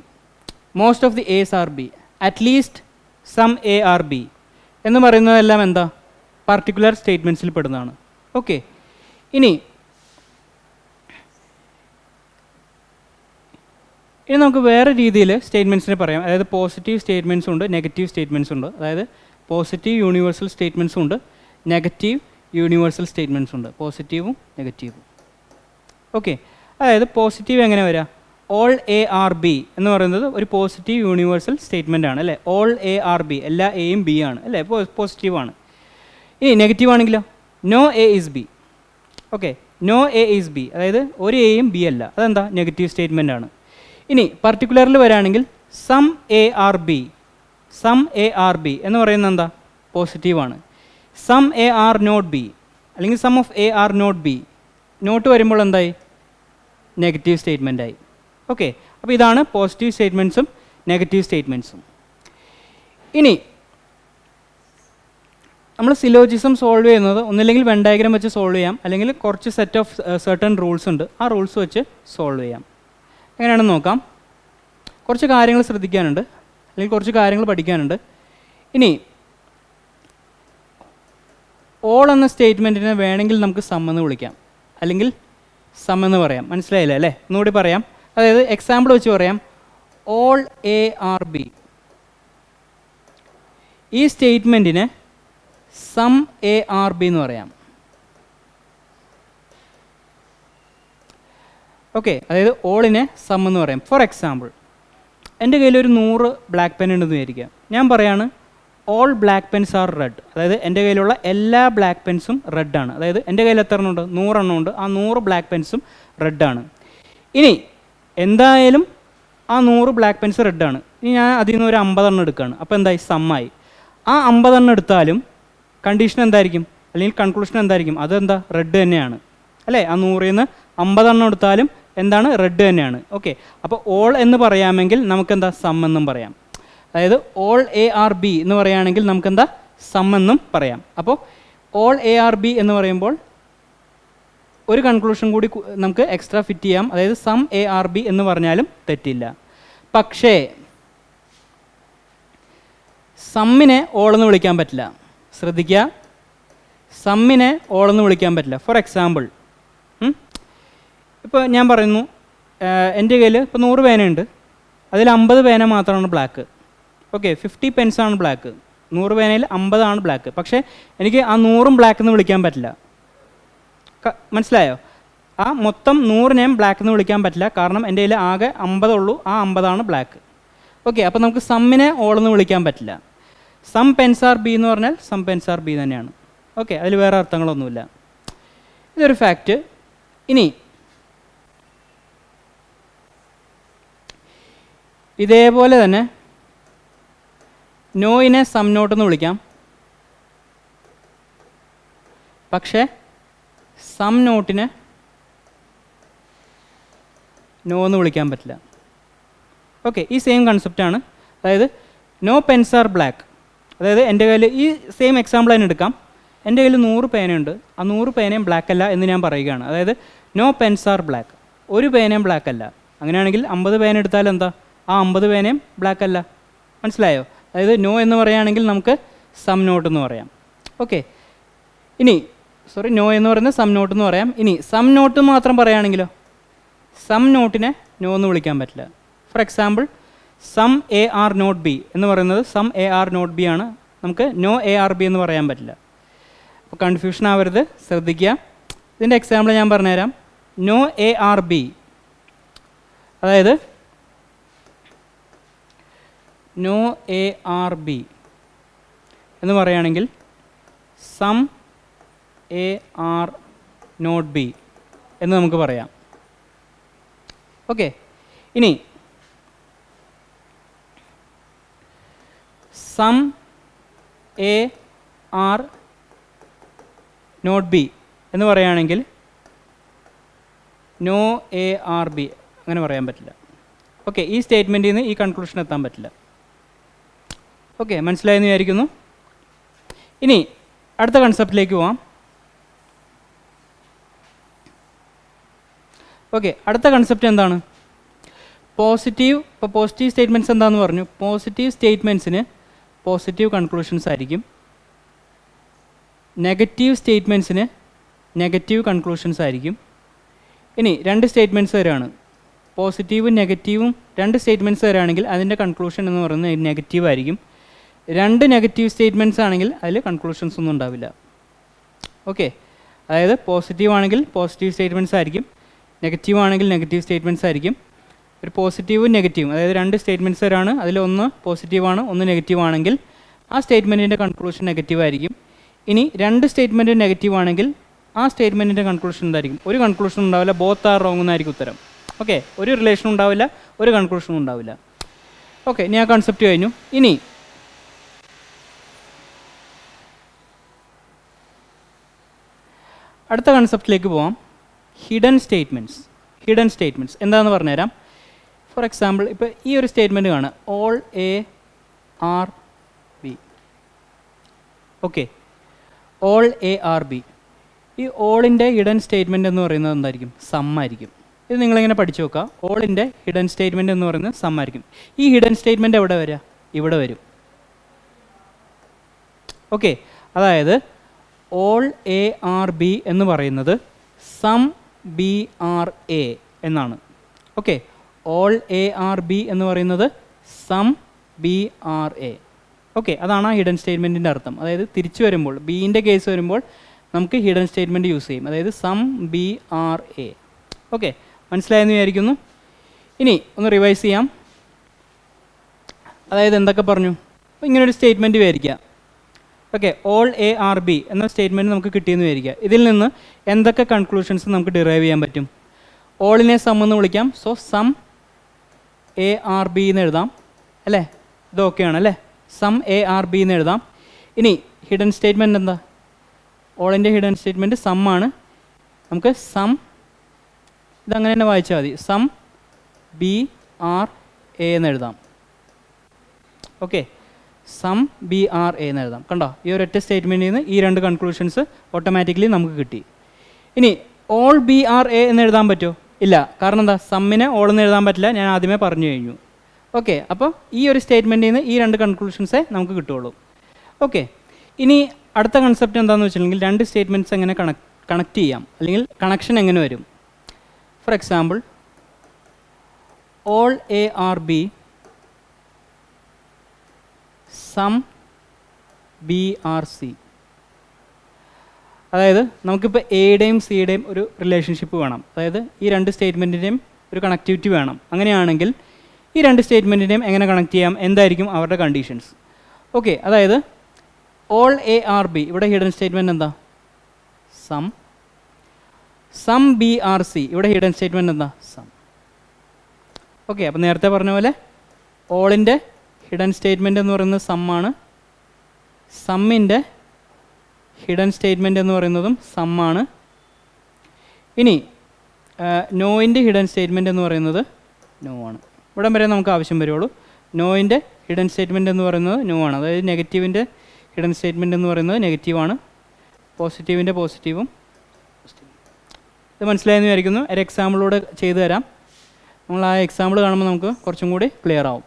most of the S are B, at least some A are B എന്ന് പറയുന്നതെല്ലാം എന്താ particular സ്റ്റേറ്റ്മെൻറ്റ്സിൽ പെടുന്നതാണ്. Okay, ഇനി നമുക്ക് വേറെ രീതിയിൽ സ്റ്റേറ്റ്മെൻറ്റ്സിനെ പറയാം. അതായത് പോസിറ്റീവ് സ്റ്റേറ്റ്മെൻറ്റ്സ് ഉണ്ട്, നെഗറ്റീവ് സ്റ്റേറ്റ്മെൻറ്റ്സ് ഉണ്ട്. അതായത് പോസിറ്റീവ് യൂണിവേഴ്സൽ സ്റ്റേറ്റ്മെൻറ്റ്സും ഉണ്ട്, നെഗറ്റീവ് യൂണിവേഴ്സൽ സ്റ്റേറ്റ്മെൻറ്റ്സ് ഉണ്ട്, പോസിറ്റീവും നെഗറ്റീവും. ഓക്കെ, അതായത് പോസിറ്റീവ് എങ്ങനെ വരിക, ഓൾ എ ആർ ബി എന്ന് പറയുന്നത് ഒരു പോസിറ്റീവ് യൂണിവേഴ്സൽ സ്റ്റേറ്റ്മെൻ്റ് ആണ് അല്ലേ. ഓൾ എ ആർ ബി, എല്ലാ എയും ബി ആണ് അല്ലേ, പോസിറ്റീവാണ്. ഇനി നെഗറ്റീവ് ആണെങ്കിലോ, no A is B. Okay, no A is B, അതായത് ഒരു എയും ബി അല്ല, അതെന്താ നെഗറ്റീവ് സ്റ്റേറ്റ്മെൻ്റ് ആണ്. ഇനി പർട്ടിക്കുലറിൽ വരികയാണെങ്കിൽ some A are B, some A are B എന്ന് പറയുന്നത് എന്താ പോസിറ്റീവാണ്. Some A are not B, അല്ലെങ്കിൽ some of A are not B, not വരുമ്പോൾ എന്തായി നെഗറ്റീവ് സ്റ്റേറ്റ്മെൻ്റ് ആയി. ഓക്കെ, അപ്പോൾ ഇതാണ് പോസിറ്റീവ് സ്റ്റേറ്റ്മെൻറ്റ്സും നെഗറ്റീവ് സ്റ്റേറ്റ്മെൻറ്റ്സും. ഇനി നമ്മൾ സിലോജിസം സോൾവ് ചെയ്യുന്നത് ഒന്നില്ലെങ്കിൽ വെൻ ഡയഗ്രാം വെച്ച് സോൾവ് ചെയ്യാം, അല്ലെങ്കിൽ കുറച്ച് സെറ്റ് ഓഫ് സർട്ടൺ റൂൾസ് ഉണ്ട്, ആ റൂൾസ് വെച്ച് സോൾവ് ചെയ്യാം. എങ്ങനെയാണെന്ന് നോക്കാം. കുറച്ച് കാര്യങ്ങൾ ശ്രദ്ധിക്കാനുണ്ട്, അല്ലെങ്കിൽ കുറച്ച് കാര്യങ്ങൾ പഠിക്കാനുണ്ട്. ഇനി ഓൾ എന്ന സ്റ്റേറ്റ്മെൻറ്റിനെ വേണമെങ്കിൽ നമുക്ക് സം എന്ന് വിളിക്കാം, അല്ലെങ്കിൽ സം എന്ന് പറയാം. മനസ്സിലായില്ല അല്ലേ, ഒന്നുകൂടി പറയാം. അതായത് എക്സാമ്പിൾ വെച്ച് പറയാം, ഓൾ എ ആർ ബി. ഈ സ്റ്റേറ്റ്മെൻറ്റിനെ സം എ ആർ ബി എന്ന് പറയാം. ഓക്കെ, അതായത് ഓളിനെ സം എന്ന് പറയാം. ഫോർ എക്സാമ്പിൾ, എൻ്റെ കയ്യിൽ ഒരു 100 ബ്ലാക്ക് പെൻ ഉണ്ടെന്ന് വിചാരിക്കാം. ഞാൻ പറയാണ് all black pens are red, അതായത് എൻ്റെ കയ്യിലുള്ള എല്ലാ ബ്ലാക്ക് പെൻസും റെഡാണ്. അതായത് എൻ്റെ കയ്യിൽ എത്ര എണ്ണം ഉണ്ട്, 100 എണ്ണം ഉണ്ട്, ആ 100 ബ്ലാക്ക് പെൻസും റെഡാണ്. ഇനി എന്തായാലും ആ 100 ബ്ലാക്ക് പെൻസ് റെഡാണ്. ഇനി ഞാൻ അതിൽ നിന്ന് ഒരു 50 എണ്ണം എടുക്കുകയാണ്. അപ്പോൾ എന്തായി, സമ്മായി. ആ 50 എണ്ണം എടുത്താലും കണ്ടീഷൻ എന്തായിരിക്കും, അല്ലെങ്കിൽ കൺക്ലൂഷൻ എന്തായിരിക്കും, അതെന്താ റെഡ് തന്നെയാണ് അല്ലേ. ആ 100ൽ നിന്ന് 50 എണ്ണം എടുത്താലും എന്താണ് റെഡ് തന്നെയാണ്. ഓക്കെ, അപ്പോൾ ഓൾ എന്ന് പറയാമെങ്കിൽ നമുക്കെന്താ സം എന്നും പറയാം. അതായത് ഓൾ എ ആർ ബി എന്ന് പറയുകയാണെങ്കിൽ നമുക്കെന്താ സം എന്നും പറയാം. അപ്പോൾ ഓൾ എ ആർ ബി എന്ന് പറയുമ്പോൾ ഒരു കൺക്ലൂഷൻ കൂടി നമുക്ക് എക്സ്ട്രാ ഫിറ്റ് ചെയ്യാം. അതായത് സം എ ആർ ബി എന്ന് പറഞ്ഞാലും തെറ്റില്ല. പക്ഷേ സമ്മിനെ ഓൾ എന്ന് വിളിക്കാൻ പറ്റില്ല, ശ്രദ്ധിക്കുക, സമ്മിനെ ഓളെന്ന് വിളിക്കാൻ പറ്റില്ല. ഫോർ എക്സാമ്പിൾ, ഇപ്പോൾ ഞാൻ പറയുന്നു എൻ്റെ കയ്യിൽ ഇപ്പോൾ 100 പേനയുണ്ട്, അതിൽ 50 പേന മാത്രമാണ് ബ്ലാക്ക്. ഓക്കെ, 50 പെൻസാണ് ബ്ലാക്ക്. 100 പേനയിൽ 50 ആണ് ബ്ലാക്ക്. പക്ഷേ എനിക്ക് ആ 100ഉം ബ്ലാക്ക് എന്ന് വിളിക്കാൻ പറ്റില്ല. മനസ്സിലായോ? ആ മൊത്തം 100നെയും ബ്ലാക്ക് എന്ന് വിളിക്കാൻ പറ്റില്ല. കാരണം എൻ്റെ കയ്യിൽ ആകെ 50 ഉള്ളൂ, ആ 50 ബ്ലാക്ക്. ഓക്കെ, അപ്പോൾ നമുക്ക് സമ്മിനെ ഓളെന്ന് വിളിക്കാൻ പറ്റില്ല. സം പെൻസ് ആർ ബി എന്ന് പറഞ്ഞാൽ സം പെൻസ് ആർ ബി തന്നെയാണ്. ഓക്കെ, അതിൽ വേറെ അർത്ഥങ്ങളൊന്നുമില്ല. ഇതൊരു ഫാക്റ്റ്. ഇനി ഇതേപോലെ തന്നെ നോയിനെ സം നോട്ട് എന്ന് വിളിക്കാം. പക്ഷേ സം നോട്ടിനെ നോ എന്ന് വിളിക്കാൻ പറ്റില്ല. ഓക്കെ, ഈ സെയിം കൺസെപ്റ്റാണ്. അതായത് നോ പെൻസ് ആർ ബ്ലാക്ക്. അതായത് എൻ്റെ കയ്യിൽ ഈ സെയിം എക്സാമ്പിൾ തന്നെ എടുക്കാം. എൻ്റെ കയ്യിൽ 100 പേനയുണ്ട്, ആ 100 പേനയും ബ്ലാക്ക് അല്ല എന്ന് ഞാൻ പറയുകയാണ്. അതായത് നോ പെൻസ് ആർ ബ്ലാക്ക്, ഒരു പേനയും ബ്ലാക്ക് അല്ല. അങ്ങനെയാണെങ്കിൽ 50 പേന എടുത്താൽ എന്താ, ആ 50 പേനയും ബ്ലാക്ക് അല്ല. മനസ്സിലായോ? അതായത് നോ എന്ന് പറയുകയാണെങ്കിൽ നമുക്ക് സം നോട്ട് എന്ന് പറയാം. ഓക്കെ, ഇനി നോ എന്ന് പറയുന്നത് സം നോട്ട് എന്ന് പറയാം. ഇനി സം നോട്ട് മാത്രം പറയുകയാണെങ്കിലോ, സം നോട്ടിനെ നോ എന്ന് വിളിക്കാൻ പറ്റില്ല. For example, some A are not B എന്ന് പറയുന്നത് some A are not B ആണ്. നമുക്ക് നോ എ ആർ ബി എന്ന് പറയാൻ പറ്റില്ല. അപ്പോൾ കൺഫ്യൂഷൻ ആവരുത്, ശ്രദ്ധിക്കുക. ഇതിൻ്റെ എക്സാമ്പിൾ ഞാൻ പറഞ്ഞുതരാം. നോ എ ആർ ബി, അതായത് നോ എ ആർ ബി എന്ന് പറയുകയാണെങ്കിൽ some A are not B എന്ന് നമുക്ക് പറയാം. ഓക്കെ, ഇനി some A are not B എന്ന് പറയുകയാണെങ്കിൽ നോ എ ആർ ബി അങ്ങനെ പറയാൻ പറ്റില്ല. ഓക്കെ, ഈ സ്റ്റേറ്റ്മെൻറ്റിൽ നിന്ന് ഈ കൺക്ലൂഷൻ എത്താൻ പറ്റില്ല. ഓക്കെ, മനസ്സിലായെന്ന് വിചാരിക്കുന്നു. ഇനി അടുത്ത കൺസെപ്റ്റിലേക്ക് പോവാം. ഓക്കെ, അടുത്ത കൺസെപ്റ്റ് എന്താണ്? പോസിറ്റീവ്. ഇപ്പോൾ പോസിറ്റീവ് സ്റ്റേറ്റ്മെൻറ്റ്സ് എന്താണെന്ന് പറഞ്ഞു. പോസിറ്റീവ് സ്റ്റേറ്റ്മെൻറ്റ്സിന് പോസിറ്റീവ് കൺക്ലൂഷൻസ് ആയിരിക്കും. നെഗറ്റീവ് സ്റ്റേറ്റ്മെൻറ്റ്സിന് നെഗറ്റീവ് കൺക്ലൂഷൻസ് ആയിരിക്കും. ഇനി 2 സ്റ്റേറ്റ്മെൻറ്റ്സ് വരെയാണ്. പോസിറ്റീവും നെഗറ്റീവും 2 സ്റ്റേറ്റ്മെൻറ്റ്സ് വരികയാണെങ്കിൽ അതിൻ്റെ കൺക്ലൂഷൻ എന്ന് പറയുന്നത് നെഗറ്റീവ് ആയിരിക്കും. 2 നെഗറ്റീവ് സ്റ്റേറ്റ്മെൻറ്റ്സ് ആണെങ്കിൽ അതിൽ കൺക്ലൂഷൻസ് ഒന്നും ഉണ്ടാവില്ല. ഓക്കെ, അതായത് പോസിറ്റീവ് ആണെങ്കിൽ പോസിറ്റീവ് സ്റ്റേറ്റ്മെൻറ്റ്സ് ആയിരിക്കും, നെഗറ്റീവ് ആണെങ്കിൽ നെഗറ്റീവ് സ്റ്റേറ്റ്മെൻറ്റ്സ് ആയിരിക്കും. ഒരു പോസിറ്റീവും നെഗറ്റീവും, അതായത് 2 സ്റ്റേറ്റ്മെൻറ്റ്സ് വരാണ്. അതിലൊന്ന് പോസിറ്റീവാണ്, ഒന്ന് നെഗറ്റീവ് ആണെങ്കിൽ ആ സ്റ്റേറ്റ്മെൻറ്റിൻ്റെ കൺക്ലൂഷൻ നെഗറ്റീവ് ആയിരിക്കും. ഇനി 2 സ്റ്റേറ്റ്മെൻറ്റ് നെഗറ്റീവ് ആണെങ്കിൽ ആ സ്റ്റേറ്റ്മെൻറ്റിൻ്റെ കൺക്ലൂഷൻ എന്തായിരിക്കും? ഒരു കൺക്ലൂഷൻ ഉണ്ടാവില്ല, ബോത്ത് ആർ റോങ് എന്നായിരിക്കും ഉത്തരം. ഓക്കെ, ഒരു റിലേഷനും ഉണ്ടാവില്ല, ഒരു കൺക്ലൂഷനും ഉണ്ടാവില്ല. ഓക്കെ, ഇനി ആ കൺസെപ്റ്റ് കഴിഞ്ഞു. ഇനി അടുത്ത കൺസെപ്റ്റിലേക്ക് പോവാം. Hidden statements. ഹിഡൻ സ്റ്റേറ്റ്മെൻറ്റ്സ് എന്താണെന്ന് പറഞ്ഞുതരാം. ഫോർ എക്സാമ്പിൾ, ഇപ്പോൾ ഈ ഒരു സ്റ്റേറ്റ്മെൻറ്റ് കാണാം, all A are B. Okay, all A are B. ഈ ഓളിൻ്റെ ഹിഡൻ സ്റ്റേറ്റ്മെൻറ്റ് എന്ന് പറയുന്നത് എന്തായിരിക്കും? സം ആയിരിക്കും. ഇത് നിങ്ങളിങ്ങനെ പഠിച്ചു നോക്കുക. ഓളിൻ്റെ ഹിഡൻ സ്റ്റേറ്റ്മെൻറ്റ് എന്ന് പറയുന്നത് സം ആയിരിക്കും. ഈ ഹിഡൻ സ്റ്റേറ്റ്മെൻറ്റ് എവിടെ വരിക? ഇവിടെ വരും. ഓക്കെ, അതായത് ഓൾ എ ആർ ബി എന്ന് പറയുന്നത് സം ബി ആർ എ എന്നാണ്. Okay, all A are B എന്ന് പറയുന്നത് some B are A. Okay, അതാണ് ആ ഹിഡൻ സ്റ്റേറ്റ്മെൻറ്റിൻ്റെ അർത്ഥം. അതായത് തിരിച്ചു വരുമ്പോൾ, ബീൻ്റെ കേസ് വരുമ്പോൾ നമുക്ക് ഹിഡൻ സ്റ്റേറ്റ്മെൻറ്റ് യൂസ് ചെയ്യും. അതായത് some B are A. Okay, മനസ്സിലായെന്ന് വിചാരിക്കുന്നു. ഇനി ഒന്ന് റിവൈസ് ചെയ്യാം. അതായത് എന്തൊക്കെ പറഞ്ഞു? അപ്പോൾ ഇങ്ങനൊരു സ്റ്റേറ്റ്മെൻറ്റ് വിചാരിക്കുക. Okay, all A are B എന്ന സ്റ്റേറ്റ്മെൻറ്റ് നമുക്ക് കിട്ടിയെന്ന് വിചാരിക്കുക. ഇതിൽ നിന്ന് എന്തൊക്കെ കൺക്ലൂഷൻസ് നമുക്ക് ഡിറൈവ് ചെയ്യാൻ പറ്റും? ഓളിനെ സം എന്ന് വിളിക്കാം. So some A are B എന്ന് എഴുതാം അല്ലേ? ഇതൊക്കെയാണ് അല്ലേ? സം എ ആർ ബി എന്ന് എഴുതാം. ഇനി ഹിഡൻ സ്റ്റേറ്റ്മെൻറ്റ് എന്താ? ഓളിൻ്റെ ഹിഡൻ സ്റ്റേറ്റ്മെൻറ്റ് സം ആണ്. നമുക്ക് സം ഇതങ്ങനെ തന്നെ വായിച്ചാൽ മതി. സം ബി ആർ എ എന്ന് എഴുതാം. Okay, some B are A എന്ന് എഴുതാം. കണ്ടോ? ഈ ഒരൊറ്റ സ്റ്റേറ്റ്മെൻറ്റിൽ നിന്ന് ഈ 2 കൺക്ലൂഷൻസ് ഓട്ടോമാറ്റിക്കലി നമുക്ക് കിട്ടി. ഇനി ഓൾ ബി ആർ എ എന്ന് എഴുതാൻ പറ്റുമോ? ഇല്ല. കാരണം എന്താ? സമ്മിനെ ഓൾ എന്ന് എഴുതാൻ പറ്റില്ല, ഞാൻ ആദ്യമേ പറഞ്ഞു കഴിഞ്ഞു. ഓക്കെ, അപ്പോൾ ഈ ഒരു സ്റ്റേറ്റ്മെൻറ്റിൽ നിന്ന് ഈ 2 കൺക്ലൂഷൻസേ നമുക്ക് കിട്ടുള്ളൂ. ഓക്കെ, ഇനി അടുത്ത കൺസെപ്റ്റ് എന്താണെന്ന് വെച്ചിട്ടുണ്ടെങ്കിൽ രണ്ട് സ്റ്റേറ്റ്മെൻറ്റ്സ് എങ്ങനെ കണക്ട് ചെയ്യാം, അല്ലെങ്കിൽ കണക്ഷൻ എങ്ങനെ വരും. For example, all A are B some B are C. അതായത് നമുക്കിപ്പോൾ എയുടെയും സിയുടെയും ഒരു റിലേഷൻഷിപ്പ് വേണം, അതായത് ഈ രണ്ട് സ്റ്റേറ്റ്മെൻറ്റിൻ്റെയും ഒരു കണക്ടിവിറ്റി വേണം. അങ്ങനെയാണെങ്കിൽ ഈ രണ്ട് സ്റ്റേറ്റ്മെൻറ്റിൻ്റെയും എങ്ങനെ കണക്ട് ചെയ്യാം, എന്തായിരിക്കും അവരുടെ കണ്ടീഷൻസ്. ഓക്കെ, അതായത് ഓൾ എ ആർ ബി, ഇവിടെ ഹിഡൻ സ്റ്റേറ്റ്മെൻറ്റ് എന്താ, സം ബി ആർ സി, ഇവിടെ ഹിഡൻ സ്റ്റേറ്റ്മെൻറ്റ് എന്താ, സം. ഓക്കെ, അപ്പോൾ നേരത്തെ പറഞ്ഞ പോലെ ഓളിൻ്റെ ഹിഡൻ സ്റ്റേറ്റ്മെൻറ്റ് എന്ന് പറയുന്നത് സമ്മാണ്, സമ്മിൻ്റെ ഹിഡൻ സ്റ്റേറ്റ്മെൻറ്റ് എന്ന് പറയുന്നതും സമ്മാണ്. ഇനി നോയിൻ്റെ ഹിഡൻ സ്റ്റേറ്റ്മെൻറ്റ് എന്ന് പറയുന്നത് നോ ആണ്. ഇവിടം വരെ നമുക്ക് ആവശ്യം വരുള്ളൂ. നോയിൻ്റെ ഹിഡൻ സ്റ്റേറ്റ്മെൻറ്റ് എന്ന് പറയുന്നത് നോ ആണ്, അതായത് നെഗറ്റീവിൻ്റെ ഹിഡൻ സ്റ്റേറ്റ്മെൻറ്റ് എന്ന് പറയുന്നത് നെഗറ്റീവാണ്, പോസിറ്റീവിൻ്റെ പോസിറ്റീവും. ഇത് മനസ്സിലായെന്ന് വിചാരിക്കുന്നു. ഒരു എക്സാമ്പിളോട് ചെയ്തു തരാം. നമ്മൾ ആ എക്സാമ്പിൾ കാണുമ്പോൾ നമുക്ക് കുറച്ചും കൂടി ക്ലിയർ ആവും.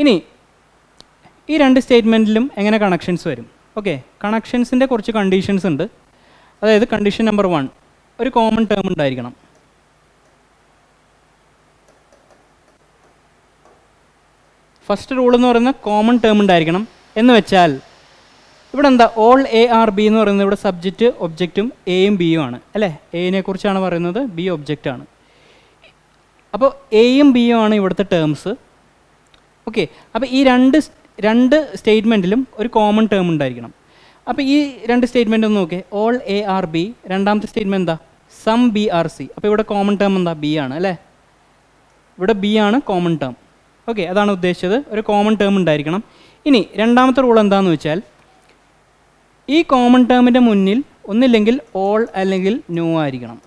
ഇനി ഈ രണ്ട് സ്റ്റേറ്റ്മെൻറ്റിലും എങ്ങനെ കണക്ഷൻസ് വരും. ഓക്കെ, കണക്ഷൻസിൻ്റെ കുറച്ച് കണ്ടീഷൻസ് ഉണ്ട്. അതായത് കണ്ടീഷൻ നമ്പർ 1, ഒരു കോമൺ ടേം ഉണ്ടായിരിക്കണം. ഫസ്റ്റ് റൂൾ എന്ന് പറയുന്ന കോമൺ ടേം ഉണ്ടായിരിക്കണം. എന്ന് വെച്ചാൽ ഇവിടെ എന്താ, ഓൾ എ ആർ ബി എന്ന് പറയുന്നത് ഇവിടെ സബ്ജക്റ്റ് ഒബ്ജക്റ്റും എയും ബിയും ആണ് അല്ലേ. എയിനെ കുറിച്ചാണ് പറയുന്നത്, ബി ഒബ്ജക്റ്റാണ്. അപ്പോൾ എയും ബിയും ആണ് ഇവിടുത്തെ ടേംസ്. ഓക്കെ, അപ്പോൾ ഈ രണ്ട് സ്റ്റേറ്റ്മെൻറ്റിലും ഒരു കോമൺ ടേം ഉണ്ടായിരിക്കണം. അപ്പോൾ ഈ രണ്ട് സ്റ്റേറ്റ്മെൻറ്റ് ഒന്ന് നോക്കിയേ, ഓൾ എ ആർ ബി, രണ്ടാമത്തെ സ്റ്റേറ്റ്മെൻറ്റ് എന്താ, സം ബി ആർ സി. അപ്പോൾ ഇവിടെ കോമൺ ടേം എന്താ, ബി ആണ് അല്ലേ. ഇവിടെ ബി ആണ് കോമൺ ടേം. ഓക്കെ, അതാണ് ഉദ്ദേശിച്ചത്, ഒരു കോമൺ ടേം ഉണ്ടായിരിക്കണം. ഇനി രണ്ടാമത്തെ റൂൾ എന്താണെന്ന് വെച്ചാൽ, ഈ കോമൺ ടേമിൻ്റെ മുന്നിൽ ഒന്നില്ലെങ്കിൽ ഓൾ അല്ലെങ്കിൽ നോ ആയിരിക്കണം.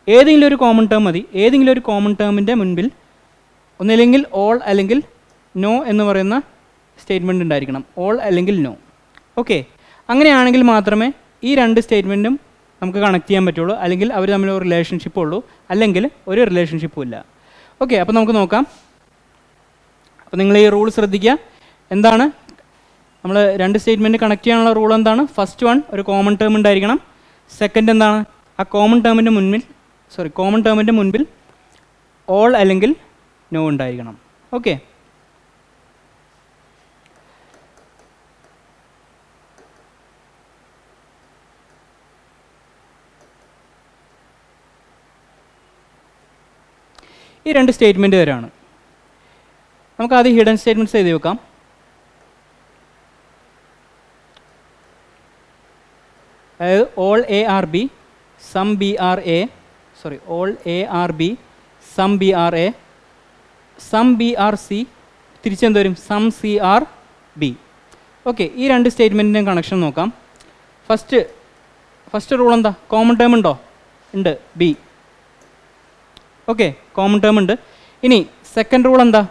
ഏതെങ്കിലും ഒരു കോമൺ ടേം മതി. ഏതെങ്കിലും ഒരു കോമൺ ടേമിൻ്റെ മുൻപിൽ ഒന്നില്ലെങ്കിൽ ഓൾ അല്ലെങ്കിൽ നോ എന്ന് പറയുന്ന സ്റ്റേറ്റ്മെൻറ്റ് ഉണ്ടായിരിക്കണം, ഓൾ അല്ലെങ്കിൽ നോ. ഓക്കെ, അങ്ങനെയാണെങ്കിൽ മാത്രമേ ഈ രണ്ട് സ്റ്റേറ്റ്മെൻറ്റും നമുക്ക് കണക്ട് ചെയ്യാൻ പറ്റുള്ളൂ, അല്ലെങ്കിൽ അവർ തമ്മിൽ ഒരു റിലേഷൻഷിപ്പ് ഉള്ളൂ, അല്ലെങ്കിൽ ഒരു റിലേഷൻഷിപ്പും ഇല്ല. ഓക്കെ, അപ്പോൾ നമുക്ക് നോക്കാം. അപ്പോൾ നിങ്ങൾ ഈ റൂൾ ശ്രദ്ധിക്കുക. എന്താണ് നമ്മൾ രണ്ട് സ്റ്റേറ്റ്മെൻറ്റ് കണക്ട് ചെയ്യാനുള്ള റൂൾ എന്താണ്? ഫസ്റ്റ് വൺ, ഒരു കോമൺ ടേം ഉണ്ടായിരിക്കണം. സെക്കൻഡ് എന്താണ്, ആ കോമൺ ടേമിൻ്റെ മുൻപിൽ ഓൾ അല്ലെങ്കിൽ നോ ഉണ്ടായിരിക്കണം. ഓക്കെ, ഈ രണ്ട് സ്റ്റേറ്റ്മെൻറ്റ് തരാണ്. നമുക്ക് ആദ്യം ഹിഡൻ സ്റ്റേറ്റ്മെൻറ്റ്സ് എഴുതി വെക്കാം. അതായത് all A are B some B are A, all A are B some B are A, some B are C, തിരിച്ചെന്ത് വരും, some C are B. Okay, ഈ രണ്ട് സ്റ്റേറ്റ്മെൻറ്റിൻ്റെയും കണക്ഷൻ നോക്കാം. ഫസ്റ്റ് റൂൾ എന്താ, കോമൺ ടേം ഉണ്ടോ, ഉണ്ട്, ബി. ഓക്കെ, കോമൺ ടേം ഉണ്ട്. ഇനി സെക്കൻഡ് റൂൾ എന്താ,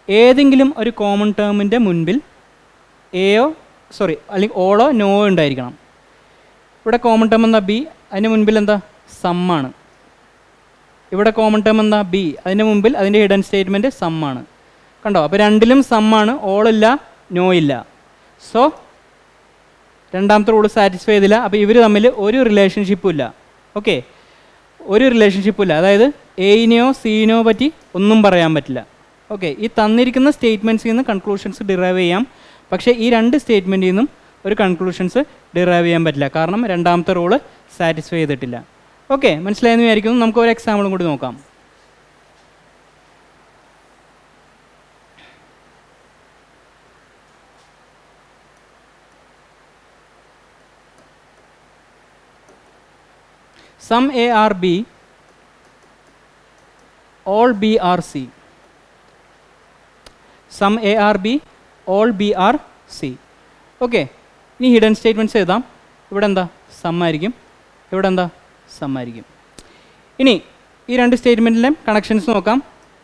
ഏതെങ്കിലും ഒരു കോമൺ ടേമിൻ്റെ മുൻപിൽ അല്ലെങ്കിൽ ഓളോ നോയോ ഉണ്ടായിരിക്കണം. ഇവിടെ കോമൺ ടേം എന്താ, ബി, അതിൻ്റെ മുൻപിൽ എന്താ, സമ്മാണ്. ഇവിടെ കോമൺ ടേം എന്താ, ബി, അതിൻ്റെ മുമ്പിൽ അതിൻ്റെ ഹിഡൻ സ്റ്റേറ്റ്മെൻറ്റ് സമ്മാണ്. കണ്ടോ, അപ്പോൾ രണ്ടിലും സമ്മാണ്, ഓളില്ല നോ ഇല്ല. സോ രണ്ടാമത്തെ റൂൾ സാറ്റിസ്ഫൈ ചെയ്തില്ല. അപ്പോൾ ഇവർ തമ്മിൽ ഒരു റിലേഷൻഷിപ്പും ഇല്ല. ഓക്കെ, ഒരു റിലേഷൻഷിപ്പും ഇല്ല. അതായത് എയിനെയോ സിയിനെയോ പറ്റി ഒന്നും പറയാൻ പറ്റില്ല. ഓക്കെ, ഈ തന്നിരിക്കുന്ന സ്റ്റേറ്റ്മെൻറ്റ്സിൽ നിന്ന് കൺക്ലൂഷൻസ് ഡിറൈവ് ചെയ്യാം, പക്ഷേ ഈ രണ്ട് സ്റ്റേറ്റ്മെൻറ്റിൽ നിന്നും ഒരു കൺക്ലൂഷൻസ് ഡിറൈവ് ചെയ്യാൻ പറ്റില്ല, കാരണം രണ്ടാമത്തെ റൂള് സാറ്റിസ്ഫൈ ചെയ്തിട്ടില്ല. ഓക്കെ, മനസ്സിലായെന്ന് വിചാരിക്കുന്നു. നമുക്ക് ഒരു എക്സാമ്പിളും കൂടി നോക്കാം. Some A are B all B are C. Some A are B all B are C. Okay, ഇനി ഹിഡൻ സ്റ്റേറ്റ്മെൻറ്റ്സ് എഴുതാം. ഇവിടെ എന്താ, സം ആയിരിക്കും, ഇവിടെ എന്താ, സം ആയിരിക്കും. ഇനി ഈ രണ്ട് സ്റ്റേറ്റ്മെൻറ്റിലെയും കണക്ഷൻസ് നോക്കാം.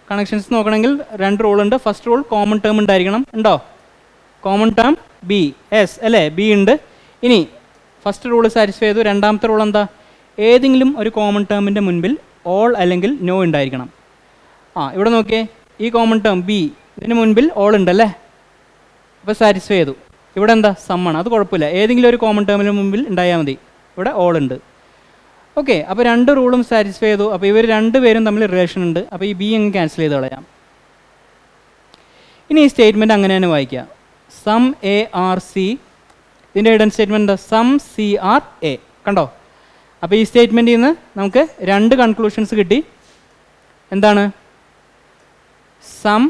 കണക്ഷൻസ് നോക്കണമെങ്കിൽ രണ്ട് റൂളുണ്ട്. ഫസ്റ്റ് റൂൾ, കോമൺ ടേം ഉണ്ടായിരിക്കണം. ഉണ്ടോ, കോമൺ ടേം ബി, എസ് അല്ലേ, ബി ഉണ്ട്. ഇനി ഫസ്റ്റ് റൂൾ സാറ്റിസ്ഫൈ ചെയ്തു. രണ്ടാമത്തെ റൂൾ എന്താ, ഏതെങ്കിലും ഒരു കോമൺ ടേമിൻ്റെ മുൻപിൽ ഓൾ അല്ലെങ്കിൽ നോ ഉണ്ടായിരിക്കണം. ഇവിടെ നോക്കിയേ, ഈ കോമൺ ടേം ബി ഇതിന് മുൻപിൽ ഓൾ ഉണ്ടല്ലേ, അപ്പോൾ സാറ്റിസ്ഫൈ ചെയ്തു. ഇവിടെ എന്താ സമ്മാണ്, അത് കുഴപ്പമില്ല, ഏതെങ്കിലും ഒരു കോമൺ ടേമിന് മുമ്പിൽ ഉണ്ടായാൽ മതി. ഇവിടെ ഓൾ ഉണ്ട്. ഓക്കെ, അപ്പോൾ രണ്ട് റൂളും സാറ്റിസ്ഫൈ ചെയ്തു. അപ്പോൾ ഇവർ രണ്ടുപേരും തമ്മിൽ റിലേഷൻ ഉണ്ട്. അപ്പോൾ ഈ ബി അങ്ങ് ക്യാൻസൽ ചെയ്ത് കളയാം. ഇനി ഈ സ്റ്റേറ്റ്മെൻറ്റ് അങ്ങനെ തന്നെ വായിക്കുക. സം എ ആർ സി, ഇതിൻ്റെ ഹിഡൻ സ്റ്റേറ്റ്മെൻറ്റ് എന്താ? Some C are A. കണ്ടോ? അപ്പോൾ ഈ സ്റ്റേറ്റ്മെൻറ്റിൽ നിന്ന് നമുക്ക് രണ്ട് കൺക്ലൂഷൻസ് കിട്ടി. എന്താണ്? Some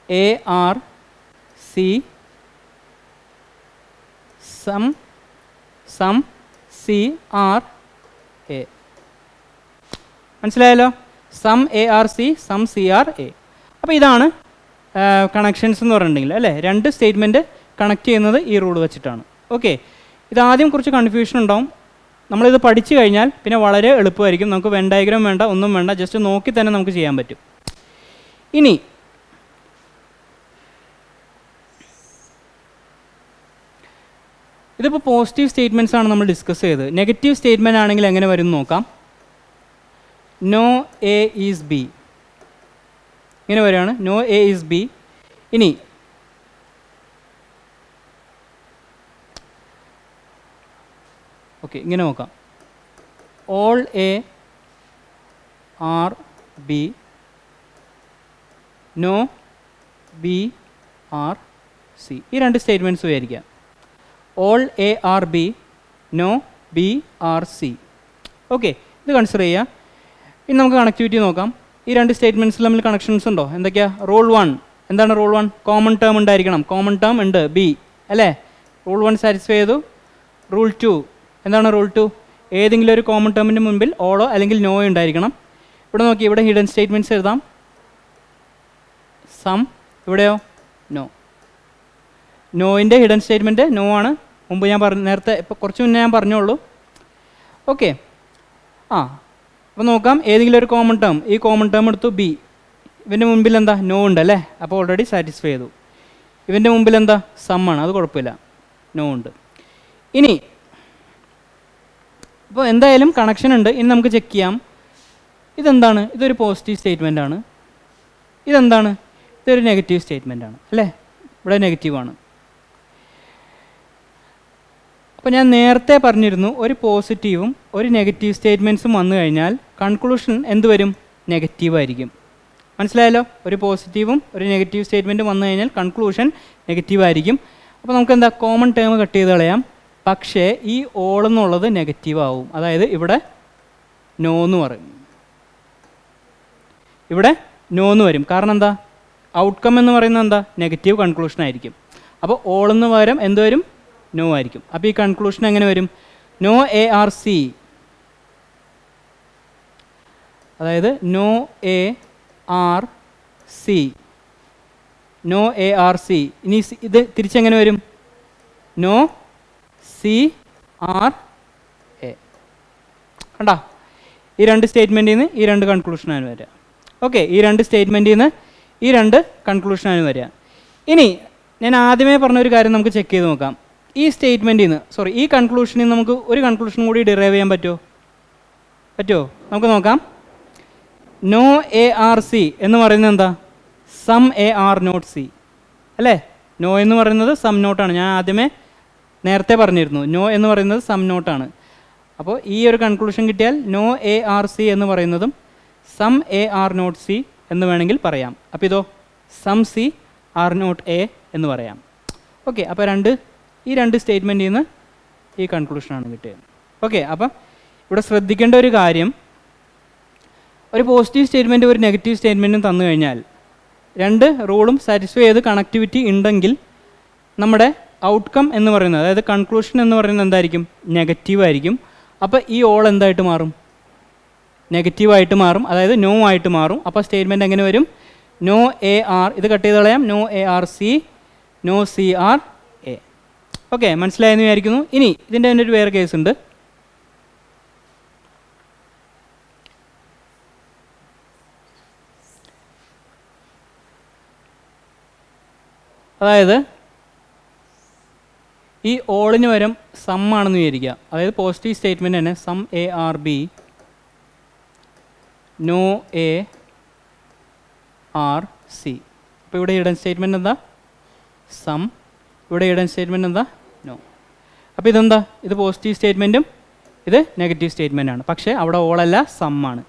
A are C, some C are A. മനസ്സിലായല്ലോ? Some A are C, some C are A. അപ്പോൾ ഇതാണ് കണക്ഷൻസ് എന്ന് പറഞ്ഞിട്ടുണ്ടെങ്കിൽ അല്ലേ, രണ്ട് സ്റ്റേറ്റ്മെൻറ്റ് കണക്ട് ചെയ്യുന്നത് ഈ റൂൾ വെച്ചിട്ടാണ്. ഓക്കെ, ഇതാദ്യം കുറച്ച് കൺഫ്യൂഷൻ ഉണ്ടാവും. നമ്മളിത് പഠിച്ചു കഴിഞ്ഞാൽ പിന്നെ വളരെ എളുപ്പമായിരിക്കും. നമുക്ക് വെൻ ഡയഗ്രാം വേണ്ട, ഒന്നും വേണ്ട, ജസ്റ്റ് നോക്കി തന്നെ നമുക്ക് ചെയ്യാൻ പറ്റും. ഇനി ഇതിപ്പോൾ പോസിറ്റീവ് സ്റ്റേറ്റ്മെൻറ്റ്സ് ആണ് നമ്മൾ ഡിസ്കസ് ചെയ്തത്. നെഗറ്റീവ് സ്റ്റേറ്റ്മെൻറ്റ് ആണെങ്കിൽ എങ്ങനെ വരും നോക്കാം. നോ എ ഈസ് ബി, ഇങ്ങനെ വരികയാണ്. No A is B. ഇനി ഓക്കെ, ഇങ്ങനെ നോക്കാം. All A are B, no B are C. ഈ രണ്ട് സ്റ്റേറ്റ്മെൻറ്റ്സ് വിചാരിക്കുക. All A are B, no B are C. Okay, ഇത് കൺസിഡർ ചെയ്യുക. ഇനി നമുക്ക് കണക്ടിവിറ്റി നോക്കാം. ഈ രണ്ട് സ്റ്റേറ്റ്മെൻറ്റ്സിൽ തമ്മിൽ കണക്ഷൻസ് ഉണ്ടോ? എന്തൊക്കെയാണ്? റൂൾ 1 എന്താണ്? റൂൾ 1 കോമൺ ടേം ഉണ്ടായിരിക്കണം. കോമൺ ടേം ഉണ്ട് ബി അല്ലേ, റൂൾ 1 സാറ്റിസ്ഫൈ ചെയ്തു. റൂൾ 2 എന്താണ്? റൂൾ 2 ഏതെങ്കിലും ഒരു കോമൺ ടേമിൻ്റെ മുൻപിൽ ഓളോ അല്ലെങ്കിൽ നോയോ ഉണ്ടായിരിക്കണം. ഇവിടെ നോക്കി, ഇവിടെ ഹിഡൻ സ്റ്റേറ്റ്മെൻറ്റ്സ് എഴുതാം. സം, ഇവിടെയോ നോ. നോയിൻ്റെ ഹിഡൻ സ്റ്റേറ്റ്മെൻറ്റ് നോ ആണ്. മുമ്പ് ഞാൻ നേരത്തെ ഇപ്പോൾ കുറച്ച് മുന്നേ ഞാൻ പറഞ്ഞോളൂ. ഓക്കെ, അപ്പോൾ നോക്കാം. ഏതെങ്കിലും ഒരു കോമൺ ടേം, ഈ കോമൺ ടേം എടുത്തു ബി, ഇവൻ്റെ മുമ്പിൽ എന്താ? നോ ഉണ്ട് അല്ലേ, അപ്പോൾ ഓൾറെഡി സാറ്റിസ്ഫൈ ചെയ്തു. ഇവൻ്റെ മുമ്പിൽ എന്താ? സമ്മാണ്, അത് കുഴപ്പമില്ല, നോ ഉണ്ട്. ഇനി ഇപ്പോൾ എന്തായാലും കണക്ഷൻ ഉണ്ട്. ഇനി നമുക്ക് ചെക്ക് ചെയ്യാം. ഇതെന്താണ്? ഇതൊരു പോസിറ്റീവ് സ്റ്റേറ്റ്മെൻ്റ് ആണ്. ഇതെന്താണ്? ഇതൊരു നെഗറ്റീവ് സ്റ്റേറ്റ്മെൻ്റ് ആണ് അല്ലേ, ഇവിടെ നെഗറ്റീവാണ്. അപ്പോൾ ഞാൻ നേരത്തെ പറഞ്ഞിരുന്നു, ഒരു പോസിറ്റീവും ഒരു നെഗറ്റീവ് സ്റ്റേറ്റ്മെൻറ്റ്സും വന്നു കഴിഞ്ഞാൽ കൺക്ലൂഷൻ എന്ത് വരും? നെഗറ്റീവായിരിക്കും. മനസ്സിലായല്ലോ? ഒരു പോസിറ്റീവും ഒരു നെഗറ്റീവ് സ്റ്റേറ്റ്മെൻറ്റും വന്നു കഴിഞ്ഞാൽ കൺക്ലൂഷൻ നെഗറ്റീവായിരിക്കും. അപ്പോൾ നമുക്ക് എന്താ? കോമൺ ടേം കട്ട് ചെയ്ത് കളയാം. പക്ഷേ ഈ ഓൾ എന്നുള്ളത് നെഗറ്റീവ് ആവും. അതായത് ഇവിടെ നോ എന്ന് പറയും, ഇവിടെ നോ എന്ന് വരും. കാരണം എന്താ? ഔട്ട്കം എന്ന് പറയുന്നത് എന്താ? നെഗറ്റീവ് കൺക്ലൂഷൻ ആയിരിക്കും. അപ്പോൾ ഓൾ എന്ന് പകരം എന്ത് വരും? നോ ആയിരിക്കും. അപ്പോൾ ഈ കൺക്ലൂഷൻ എങ്ങനെ വരും? നോ എ ആർ സി, അതായത് no A are C, no A are C. ഇനി ഇത് തിരിച്ചെങ്ങനെ വരും? No C are A. കണ്ടാ? ഈ രണ്ട് സ്റ്റേറ്റ്മെൻറ്റിൽ നിന്ന് ഈ രണ്ട് കൺക്ലൂഷനാണ് വരിക. ഓക്കെ, ഈ രണ്ട് സ്റ്റേറ്റ്മെൻറ്റിൽ നിന്ന് ഈ രണ്ട് കൺക്ലൂഷനാണ് വരിക. ഇനി ഞാൻ ആദ്യമേ പറഞ്ഞൊരു കാര്യം നമുക്ക് ചെക്ക് ചെയ്ത് നോക്കാം. ഈ സ്റ്റേറ്റ്മെൻറ്റിൽ നിന്ന് ഈ കൺക്ലൂഷനിൽ നിന്ന് നമുക്ക് ഒരു കൺക്ലൂഷൻ കൂടി ഡിറൈവ് ചെയ്യാൻ പറ്റുമോ? നമുക്ക് നോക്കാം. നോ എ ആർ സി എന്ന് പറയുന്നത് എന്താ? Some A are not C അല്ലേ. നോ എന്ന് പറയുന്നത് സം നോട്ടാണ്. ഞാൻ ആദ്യമേ നേരത്തെ പറഞ്ഞിരുന്നു, നോ എന്ന് പറയുന്നത് സം നോട്ടാണ്. അപ്പോൾ ഈ ഒരു കൺക്ലൂഷൻ കിട്ടിയാൽ നോ എ ആർ സി എന്ന് പറയുന്നതും some A are not C എന്ന് വേണമെങ്കിൽ പറയാം. അപ്പോൾ ഇതോ some C are not A എന്ന് പറയാം. ഓക്കെ, അപ്പോൾ ഈ രണ്ട് സ്റ്റേറ്റ്മെൻറ്റിൽ നിന്ന് ഈ കൺക്ലൂഷനാണ് കിട്ടിയത്. ഓക്കെ, അപ്പം ഇവിടെ ശ്രദ്ധിക്കേണ്ട ഒരു കാര്യം, ഒരു പോസിറ്റീവ് സ്റ്റേറ്റ്മെൻറ്റ് ഒരു നെഗറ്റീവ് സ്റ്റേറ്റ്മെൻറ്റും തന്നു കഴിഞ്ഞാൽ രണ്ട് റൂളും സാറ്റിസ്ഫൈ ചെയ്ത് കണക്ടിവിറ്റി ഉണ്ടെങ്കിൽ നമ്മുടെ ഔട്ട്കം എന്ന് പറയുന്നത്, അതായത് കൺക്ലൂഷൻ എന്ന് പറയുന്നത് എന്തായിരിക്കും? നെഗറ്റീവ് ആയിരിക്കും. അപ്പോൾ ഈ ഓൾ എന്തായിട്ട് മാറും? നെഗറ്റീവായിട്ട് മാറും, അതായത് നോ ആയിട്ട് മാറും. അപ്പോൾ സ്റ്റേറ്റ്മെൻറ്റ് എങ്ങനെ വരും? നോ എ ആർ, ഇത് കട്ട് ചെയ്ത് കളയാം, no A are C, no C are A. Okay, മനസ്സിലായെന്ന് വിചാരിക്കുന്നു. ഇനി ഇതിൻ്റെ തന്നെ ഒരു വേറെ കേസ് ഉണ്ട്. അതായത് ഈ ഓളിന് വരും സം ആണെന്ന് വിചാരിക്കുക. അതായത് പോസിറ്റീവ് സ്റ്റേറ്റ്മെൻറ്റ് തന്നെ some A are B, no A are C. അപ്പോൾ ഇവിടെ ഹിഡൻ സ്റ്റേറ്റ്മെൻറ്റ് എന്താ? സം. ഇവിടെ ഹിഡൻ സ്റ്റേറ്റ്മെൻറ്റ് എന്താ? നോ. അപ്പോൾ ഇതെന്താ? ഇത് പോസിറ്റീവ് സ്റ്റേറ്റ്മെൻറ്റും ഇത് നെഗറ്റീവ് സ്റ്റേറ്റ്മെൻറ്റാണ്. പക്ഷേ അവിടെ ഓളല്ല, സം ആണ്.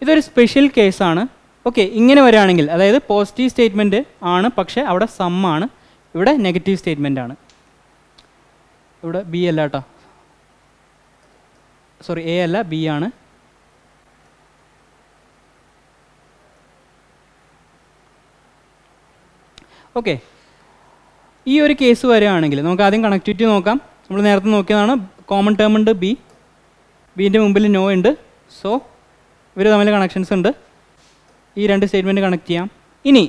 ഇതൊരു സ്പെഷ്യൽ കേസാണ്. ഓക്കെ, ഇങ്ങനെ വരികയാണെങ്കിൽ അതായത് പോസിറ്റീവ് സ്റ്റേറ്റ്മെൻറ്റ് ആണ് പക്ഷേ അവിടെ സം ആണ്, ഇവിടെ നെഗറ്റീവ് സ്റ്റേറ്റ്മെൻ്റ് ആണ്. ഇവിടെ ബി അല്ല കേട്ടോ, സോറി എ അല്ല ബി ആണ്. ഓക്കെ, ഈ ഒരു കേസ് വരികയാണെങ്കിൽ നമുക്ക് ആദ്യം കണക്ടിവിറ്റി നോക്കാം. നമ്മൾ നേരത്തെ നോക്കിയതാണ്. കോമൺ ടേം ഉണ്ട് ബി, ബീൻ്റെ മുമ്പിൽ നോ ഉണ്ട്. സോ ഇവർ തമ്മിൽ കണക്ഷൻസ് ഉണ്ട്. ഈ രണ്ട് സ്റ്റേറ്റ്മെൻറ്റ് കണക്ട് ചെയ്യാം. ഇനി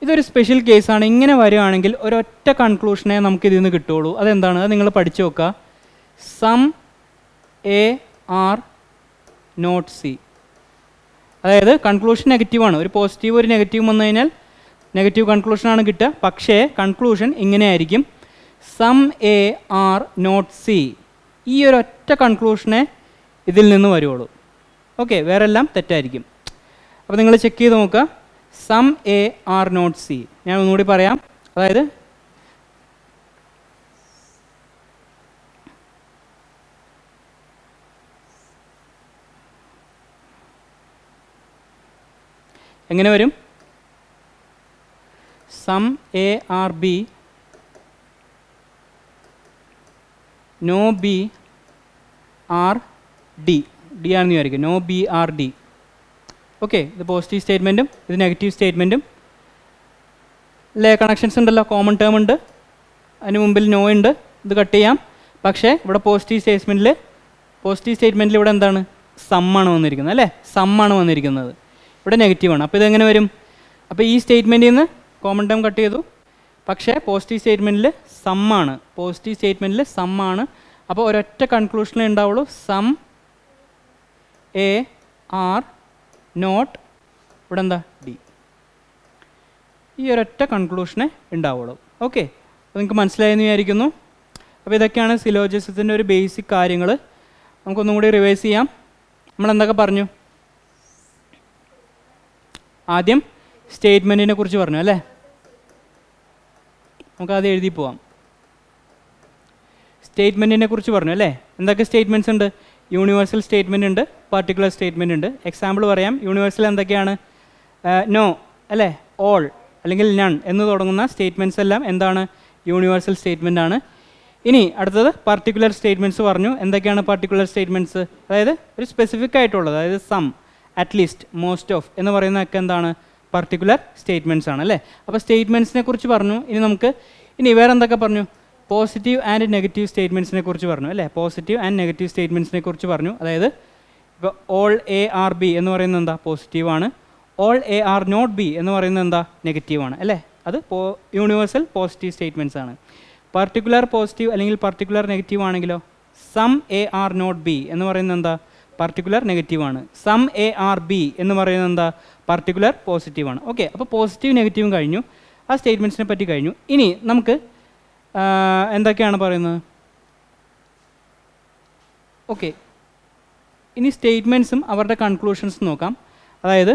ഇതൊരു സ്പെഷ്യൽ കേസാണ്. ഇങ്ങനെ വരികയാണെങ്കിൽ ഒരൊറ്റ കൺക്ലൂഷനെ നമുക്ക് ഇതിൽ നിന്ന് കിട്ടുള്ളൂ. അതെന്താണ്? അത് നിങ്ങൾ പഠിച്ചു നോക്കുക. Some A are not C. അതായത് കൺക്ലൂഷൻ നെഗറ്റീവാണ്. ഒരു പോസിറ്റീവ് ഒരു നെഗറ്റീവ് വന്നു കഴിഞ്ഞാൽ നെഗറ്റീവ് കൺക്ലൂഷനാണ് കിട്ടുക. പക്ഷേ കൺക്ലൂഷൻ ഇങ്ങനെ ആയിരിക്കും, some A are not C. ഈ ഒരൊറ്റ കൺക്ലൂഷനെ ഇതിൽ നിന്ന് വരുള്ളൂ. ഓക്കെ, വേറെ എല്ലാം തെറ്റായിരിക്കും. അപ്പോൾ നിങ്ങൾ ചെക്ക് ചെയ്ത് നോക്കുക. Some A are not C. ഞാൻ ഒന്നുകൂടി പറയാം. അതായത് എങ്ങനെ വരും? Some A are B, no B are D. D ആണെന്ന് വിചാരിക്കും. No B are D. Okay, ഇത് പോസിറ്റീവ് സ്റ്റേറ്റ്മെൻറ്റും ഇത് നെഗറ്റീവ് സ്റ്റേറ്റ്മെൻറ്റും അല്ലേ? കണക്ഷൻസ് ഉണ്ടല്ലോ. കോമൺ ടേം ഉണ്ട്, അതിന് മുമ്പിൽ നോ ഉണ്ട്. ഇത് കട്ട് ചെയ്യാം. പക്ഷേ ഇവിടെ പോസിറ്റീവ് സ്റ്റേറ്റ്മെൻറ്റിൽ ഇവിടെ എന്താണ്? സമ്മാണ് വന്നിരിക്കുന്നത് അല്ലേ? സമ്മാണ് വന്നിരിക്കുന്നത്. ഇവിടെ നെഗറ്റീവാണ്. അപ്പോൾ ഇതെങ്ങനെ വരും? അപ്പോൾ ഈ സ്റ്റേറ്റ്മെൻറ്റിൽ നിന്ന് കോമൺ ടേം കട്ട് ചെയ്തു. പക്ഷേ പോസിറ്റീവ് സ്റ്റേറ്റ്മെൻറ്റിൽ സമ്മാണ്. പോസിറ്റീവ് സ്റ്റേറ്റ്മെൻറ്റിൽ സമ്മാണ്. അപ്പോൾ ഒരൊറ്റ കൺക്ലൂഷനേ ഉണ്ടാവുള്ളൂ, സം എ ആർ നോട്ട് ഇവിടെ എന്താ? ഡി. ഈ ഒരൊറ്റ കൺക്ലൂഷനെ ഉണ്ടാവുള്ളൂ. ഓക്കെ, അപ്പോൾ നിങ്ങൾക്ക് മനസ്സിലായെന്ന് വിചാരിക്കുന്നു. അപ്പോൾ ഇതൊക്കെയാണ് സിലോജിസത്തിൻ്റെ ഒരു ബേസിക് കാര്യങ്ങൾ. നമുക്കൊന്നും കൂടി റിവൈസ് ചെയ്യാം. നമ്മൾ എന്തൊക്കെ പറഞ്ഞു? ആദ്യം സ്റ്റേറ്റ്മെൻറ്റിനെ കുറിച്ച് പറഞ്ഞു അല്ലേ? നമുക്കത് എഴുതി പോവാം. സ്റ്റേറ്റ്മെൻറ്റിനെ കുറിച്ച് പറഞ്ഞു അല്ലേ? എന്തൊക്കെ സ്റ്റേറ്റ്മെൻറ്റ്സ് ഉണ്ട്? യൂണിവേഴ്സൽ സ്റ്റേറ്റ്മെൻറ്റ് ഉണ്ട്, പർട്ടിക്കുലർ സ്റ്റേറ്റ്മെൻറ്റ് ഉണ്ട്. എക്സാമ്പിൾ പറയാം. യൂണിവേഴ്സൽ എന്തൊക്കെയാണ്? നോ അല്ലേ, ഓൾ അല്ലെങ്കിൽ നൺ എന്ന് തുടങ്ങുന്ന സ്റ്റേറ്റ്മെൻറ്റ്സ് എല്ലാം എന്താണ്? യൂണിവേഴ്സൽ സ്റ്റേറ്റ്മെൻ്റ് ആണ്. ഇനി അടുത്തത് പർട്ടിക്കുലർ സ്റ്റേറ്റ്മെൻറ്റ്സ് പറഞ്ഞു. എന്തൊക്കെയാണ് പർട്ടിക്കുലർ സ്റ്റേറ്റ്മെൻറ്റ്സ്? അതായത് ഒരു സ്പെസിഫിക് ആയിട്ടുള്ളത്, അതായത് സം, അറ്റ്ലീസ്റ്റ്, മോസ്റ്റ് ഓഫ് എന്ന് പറയുന്നതൊക്കെ എന്താണ്? പർട്ടിക്കുലർ സ്റ്റേറ്റ്മെൻറ്റ്സ് ആണ് അല്ലേ? അപ്പോൾ സ്റ്റേറ്റ്മെൻറ്റ്സിനെ കുറിച്ച് പറഞ്ഞു. ഇനി വേറെ എന്തൊക്കെ പറഞ്ഞു? പോസിറ്റീവ് ആൻഡ് നെഗറ്റീവ് സ്റ്റേറ്റ്മെൻറ്റ്സിനെ കുറിച്ച് പറഞ്ഞു അല്ലേ? പോസിറ്റീവ് ആൻഡ് നെഗറ്റീവ് സ്റ്റേറ്റ്മെൻറ്റ്സിനെ കുറിച്ച് പറഞ്ഞു. അതായത് ഇപ്പോൾ ഓൾ എ ആർ ബി എന്ന് പറയുന്നത് എന്താ? പോസിറ്റീവാണ്. All A are not B എന്ന് പറയുന്നത് എന്താ? നെഗറ്റീവാണ് അല്ലേ? അത് യൂണിവേഴ്സൽ പോസിറ്റീവ് സ്റ്റേറ്റ്മെൻറ്റ്സ് ആണ്. പർട്ടിക്കുലർ പോസിറ്റീവ് അല്ലെങ്കിൽ പർട്ടിക്കുലർ നെഗറ്റീവ് ആണെങ്കിലോ? Some A are not B എന്ന് പറയുന്നത് എന്താ? പർട്ടിക്കുലർ നെഗറ്റീവാണ്. സം എ ആർ ബി എന്ന് പറയുന്നത് എന്താ? പർട്ടിക്കുലർ പോസിറ്റീവാണ്. ഓക്കെ, അപ്പോൾ പോസിറ്റീവ് നെഗറ്റീവും കഴിഞ്ഞു, ആ സ്റ്റേറ്റ്മെൻറ്റ്സിനെ പറ്റി കഴിഞ്ഞു. ഇനി നമുക്ക് എന്തൊക്കെയാണ് പറയുന്നത്? ഓക്കെ, ഇനി സ്റ്റേറ്റ്മെൻറ്റ്സും അവരുടെ കൺക്ലൂഷൻസും നോക്കാം. അതായത്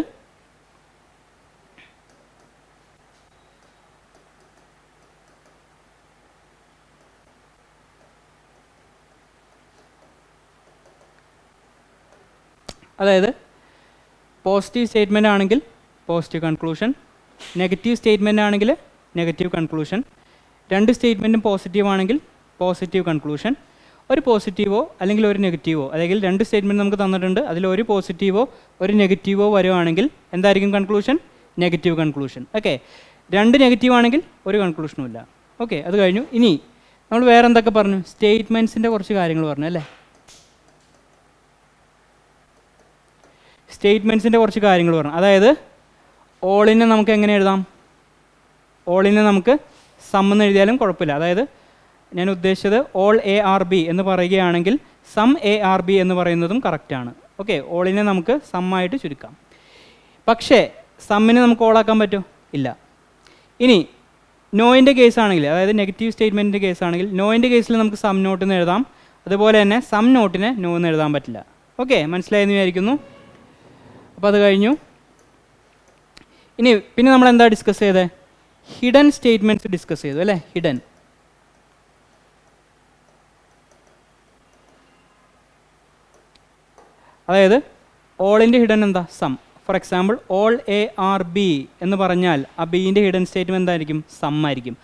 പോസിറ്റീവ് സ്റ്റേറ്റ്മെൻ്റ് ആണെങ്കിൽ പോസിറ്റീവ് കൺക്ലൂഷൻ, നെഗറ്റീവ് സ്റ്റേറ്റ്മെൻ്റ് ആണെങ്കിൽ നെഗറ്റീവ് കൺക്ലൂഷൻ. രണ്ട് സ്റ്റേറ്റ്മെൻറ്റും പോസിറ്റീവ് ആണെങ്കിൽ പോസിറ്റീവ് കൺക്ലൂഷൻ. ഒരു പോസിറ്റീവോ അല്ലെങ്കിൽ ഒരു നെഗറ്റീവോ, അല്ലെങ്കിൽ രണ്ട് സ്റ്റേറ്റ്മെൻറ്റ് നമുക്ക് തന്നിട്ടുണ്ട്, അതിലൊരു പോസിറ്റീവോ ഒരു നെഗറ്റീവോ വരുവാണെങ്കിൽ എന്തായിരിക്കും കൺക്ലൂഷൻ? Negative conclusion. ഓക്കെ, രണ്ട് നെഗറ്റീവ് ആണെങ്കിൽ ഒരു കൺക്ലൂഷനും ഇല്ല. ഓക്കെ, അത് കഴിഞ്ഞു. ഇനി നമ്മൾ വേറെ എന്തൊക്കെ പറഞ്ഞു? സ്റ്റേറ്റ്മെൻറ്റ്സിൻ്റെ കുറച്ച് കാര്യങ്ങൾ പറഞ്ഞു അല്ലേ? സ്റ്റേറ്റ്മെൻറ്റ്സിൻ്റെ കുറച്ച് കാര്യങ്ങൾ പറഞ്ഞു. അതായത് ഓളിനെ നമുക്ക് എങ്ങനെ എഴുതാം? ഓളിനെ നമുക്ക് സം എന്ന് എഴുതിയാലും കുഴപ്പമില്ല. അതായത് ഞാൻ ഉദ്ദേശിച്ചത് ഓൾ എ ആർ ബി എന്ന് പറയുകയാണെങ്കിൽ സം എ ആർ ബി എന്ന് പറയുന്നതും കറക്റ്റാണ്. ഓക്കെ, ഓളിനെ നമുക്ക് സമ്മായിട്ട് ചുരുക്കാം. പക്ഷേ സമ്മിനെ നമുക്ക് ഓളാക്കാൻ പറ്റുമോ? ഇല്ല. ഇനി നോയിൻ്റെ കേസാണെങ്കിൽ, അതായത് നെഗറ്റീവ് സ്റ്റേറ്റ്മെൻറ്റിൻ്റെ കേസാണെങ്കിൽ നോയിൻ്റെ കേസിൽ നമുക്ക് സം നോട്ട് എന്ന് എഴുതാം. അതുപോലെ തന്നെ സം നോട്ടിനെ നോ എന്ന് എഴുതാൻ പറ്റില്ല. ഓക്കെ, മനസ്സിലായെന്ന് വിചാരിക്കുന്നു. അപ്പോൾ അത് കഴിഞ്ഞു. ഇനി പിന്നെ നമ്മൾ എന്താ ഡിസ്കസ് ചെയ്തത്? ഹിഡൻ സ്റ്റേറ്റ്മെൻറ്റ്സ് ഡിസ്കസ് ചെയ്തു അല്ലേ? ഹിഡൻ, അതായത് ഓളിൻ്റെ ഹിഡൻ എന്താ? Some. For example all A are B എന്ന് പറഞ്ഞാൽ ആ ബീൻ്റെ ഹിഡൻ സ്റ്റേറ്റ്മെൻറ്റ് എന്തായിരിക്കും? സം ആയിരിക്കും.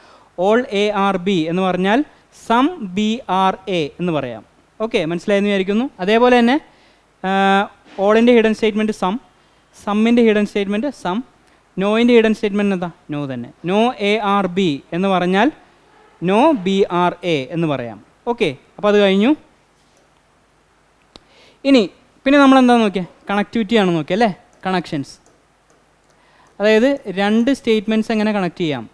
ഓൾ എ ആർ ബി എന്ന് പറഞ്ഞാൽ സം ബി ആർ എ എന്ന് പറയാം. ഓക്കെ, മനസ്സിലായെന്ന് വിചാരിക്കുന്നു. അതേപോലെ തന്നെ ഓളിൻ്റെ ഹിഡൻ സ്റ്റേറ്റ്മെൻറ്റ് സം, സമ്മിൻ്റെ ഹിഡൻ സ്റ്റേറ്റ്മെൻറ്റ് സം, നോയിൻ്റെ ഹിഡൻ സ്റ്റേറ്റ്മെൻറ്റ് എന്താ? നോ തന്നെ. നോ എ ആർ ബി എന്ന് പറഞ്ഞാൽ നോ ബി ആർ എ എന്ന് പറയാം. ഓക്കെ, അപ്പോൾ അത് കഴിഞ്ഞു. ഇനി പിന്നെ നമ്മൾ എന്താ നോക്കിയാൽ? കണക്ടിവിറ്റി ആണ് നോക്കിയത് അല്ലേ? കണക്ഷൻസ്, അതായത് രണ്ട് സ്റ്റേറ്റ്മെൻറ്റ്സ് എങ്ങനെ കണക്ട് ചെയ്യാം.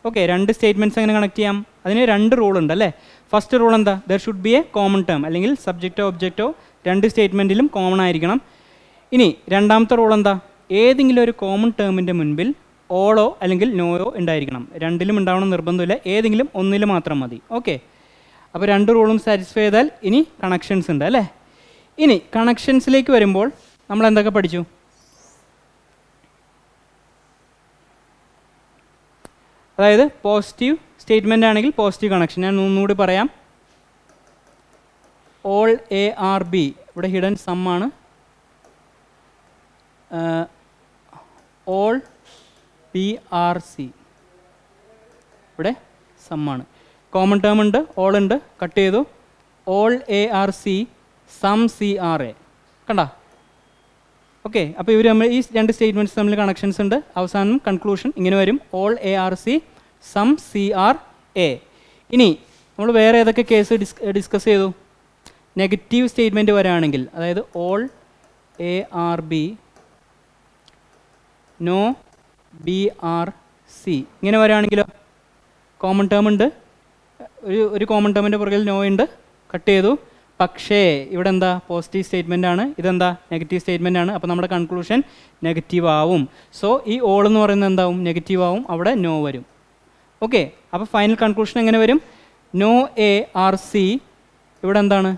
ഓക്കെ, രണ്ട് സ്റ്റേറ്റ്മെൻറ്റ്സ് എങ്ങനെ കണക്ട് ചെയ്യാം? അതിന് രണ്ട് റൂൾ ഉണ്ട് അല്ലേ? ഫസ്റ്റ് റൂൾ എന്താ? There should be A common term, അല്ലെങ്കിൽ സബ്ജക്റ്റോ ഒബ്ജക്റ്റോ രണ്ട് സ്റ്റേറ്റ്മെൻറ്റിലും കോമൺ ആയിരിക്കണം. ഇനി രണ്ടാമത്തെ റൂൾ എന്താ? ഏതെങ്കിലും ഒരു കോമൺ ടേമിൻ്റെ മുൻപിൽ ഓളോ അല്ലെങ്കിൽ നോയോ ഉണ്ടായിരിക്കണം. രണ്ടിലും ഉണ്ടാവണം നിർബന്ധമില്ല, ഏതെങ്കിലും ഒന്നിൽ മാത്രം മതി. ഓക്കെ, അപ്പോൾ രണ്ട് റൂളും സാറ്റിസ്ഫൈ ചെയ്താൽ ഇനി കണക്ഷൻസ് ഉണ്ട് അല്ലേ? ഇനി കണക്ഷൻസിലേക്ക് വരുമ്പോൾ നമ്മൾ എന്തൊക്കെ പഠിച്ചു? അതായത് പോസിറ്റീവ് സ്റ്റേറ്റ്മെൻ്റ് ആണെങ്കിൽ പോസിറ്റീവ് കണക്ഷൻ. ഞാൻ ഒന്നുകൂടി പറയാം. ഓൾ എ ആർ ബി, ഇവിടെ ഹിഡൻ സം ആണ്. ഓൾ ബി ആർ സി, ഇവിടെ സം ആണ്. കോമൺ ടേം ഉണ്ട്, ഓൾ ഉണ്ട്, കട്ട് ചെയ്തു. All A are C some C are A, കണ്ട? ഓക്കെ, അപ്പോൾ ഇവർ നമ്മൾ ഈ രണ്ട് സ്റ്റേറ്റ്മെൻറ്റ്സ് തമ്മിൽ കണക്ഷൻസ് ഉണ്ട്. അവസാനം കൺക്ലൂഷൻ ഇങ്ങനെ വരും: all A are C some C are A. ഇനി നമ്മൾ വേറെ ഏതൊക്കെ കേസ് ഡിസ്കസ് ചെയ്തു? നെഗറ്റീവ് സ്റ്റേറ്റ്മെൻറ്റ് വരാണെങ്കിൽ, അതായത് all A are B no B are C, ഇങ്ങനെ വരാണെങ്കിലോ? കോമൺ ടേം ഉണ്ട്, ഒരു കോമൺ ടേമിൻ്റെ പുറകിൽ നോ ഉണ്ട്, കട്ട് ചെയ്തു. പക്ഷേ ഇവിടെ എന്താ? പോസിറ്റീവ് സ്റ്റേറ്റ്മെൻ്റ് ആണ്, ഇതെന്താ? നെഗറ്റീവ് സ്റ്റേറ്റ്മെൻ്റ് ആണ്. അപ്പോൾ നമ്മുടെ കൺക്ലൂഷൻ നെഗറ്റീവ് ആവും. സോ ഈ ഓൾ എന്ന് പറയുന്നത് എന്താവും? നെഗറ്റീവ് ആവും, അവിടെ നോ വരും. ഓക്കെ, അപ്പോൾ ഫൈനൽ കൺക്ലൂഷൻ എങ്ങനെ വരും? നോ എ ആർ സി, ഇവിടെ എന്താണ്?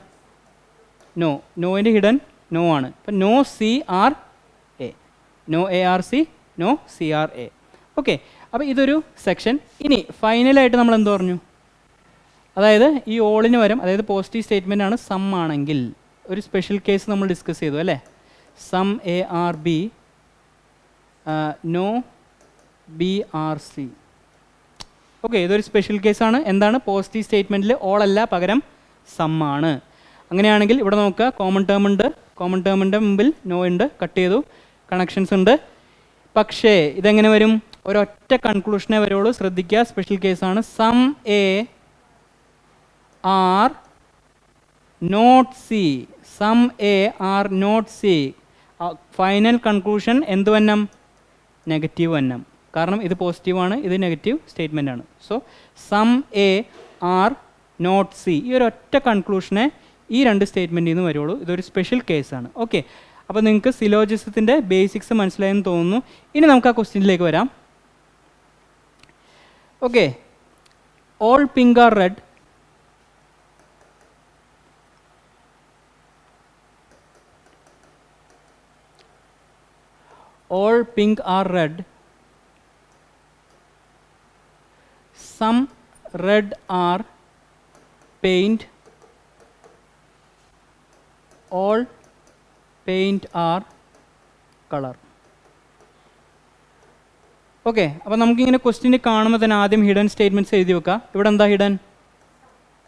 നോ, നോയിൻ്റെ ഹിഡൻ നോ ആണ്. അപ്പം no C are A, no A are C, no C are A. Okay, അപ്പോൾ ഇതൊരു സെക്ഷൻ. ഇനി ഫൈനലായിട്ട് നമ്മൾ എന്ത് പറഞ്ഞു? അതായത് ഈ ഓളിന് വരും, അതായത് പോസിറ്റീവ് സ്റ്റേറ്റ്മെൻ്റ് ആണ്, സം ആണെങ്കിൽ ഒരു സ്പെഷ്യൽ കേസ് നമ്മൾ ഡിസ്കസ് ചെയ്തു അല്ലേ? Some A are B no B are C. Okay, ഇതൊരു സ്പെഷ്യൽ കേസാണ്. എന്താണ്? പോസിറ്റീവ് സ്റ്റേറ്റ്മെൻറ്റിൽ ഓൾ അല്ല, പകരം സം ആണ്. അങ്ങനെയാണെങ്കിൽ ഇവിടെ നോക്കുക, കോമൺ ടേം ഉണ്ട്, കോമൺ ടേമിൻ്റെ മുമ്പിൽ നോ ഉണ്ട്, കട്ട് ചെയ്തു. കണക്ഷൻസ് ഉണ്ട്. പക്ഷേ ഇതെങ്ങനെ വരും? ഒരൊറ്റ കൺക്ലൂഷനെ വരുള്ളൂ. ശ്രദ്ധിക്കുക, സ്പെഷ്യൽ കേസാണ്. Some A are not C, some A are not C. Final conclusion എന്ത് വന്നം? നെഗറ്റീവ് വന്നം. കാരണം ഇത് പോസിറ്റീവാണ്, ഇത് നെഗറ്റീവ് സ്റ്റേറ്റ്മെൻ്റ് ആണ്. So some A are not C, ഈ ഒരു ഒറ്റ കൺക്ലൂഷനെ ഈ രണ്ട് സ്റ്റേറ്റ്മെൻറ്റിൽ നിന്ന് വരുള്ളൂ. ഇതൊരു സ്പെഷ്യൽ കേസാണ്. ഓക്കെ, അപ്പോൾ നിങ്ങൾക്ക് സിലോജിസത്തിൻ്റെ ബേസിക്സ് മനസ്സിലായെന്ന് തോന്നുന്നു. ഇനി നമുക്ക് ആ ക്വസ്റ്റ്യനിലേക്ക് വരാം. Okay, all pink are red, all pink are red, some red are paint, all paint are color. Okay, അപ്പോൾ നമുക്കിങ്ങനെ ക്വസ്റ്റ്യൻ കാണുമ്പോൾ തന്നെ ആദ്യം ഹിഡൻ സ്റ്റേറ്റ്മെൻറ്റ്സ് എഴുതി വെക്കാം. ഇവിടെ എന്താ ഹിഡൻ?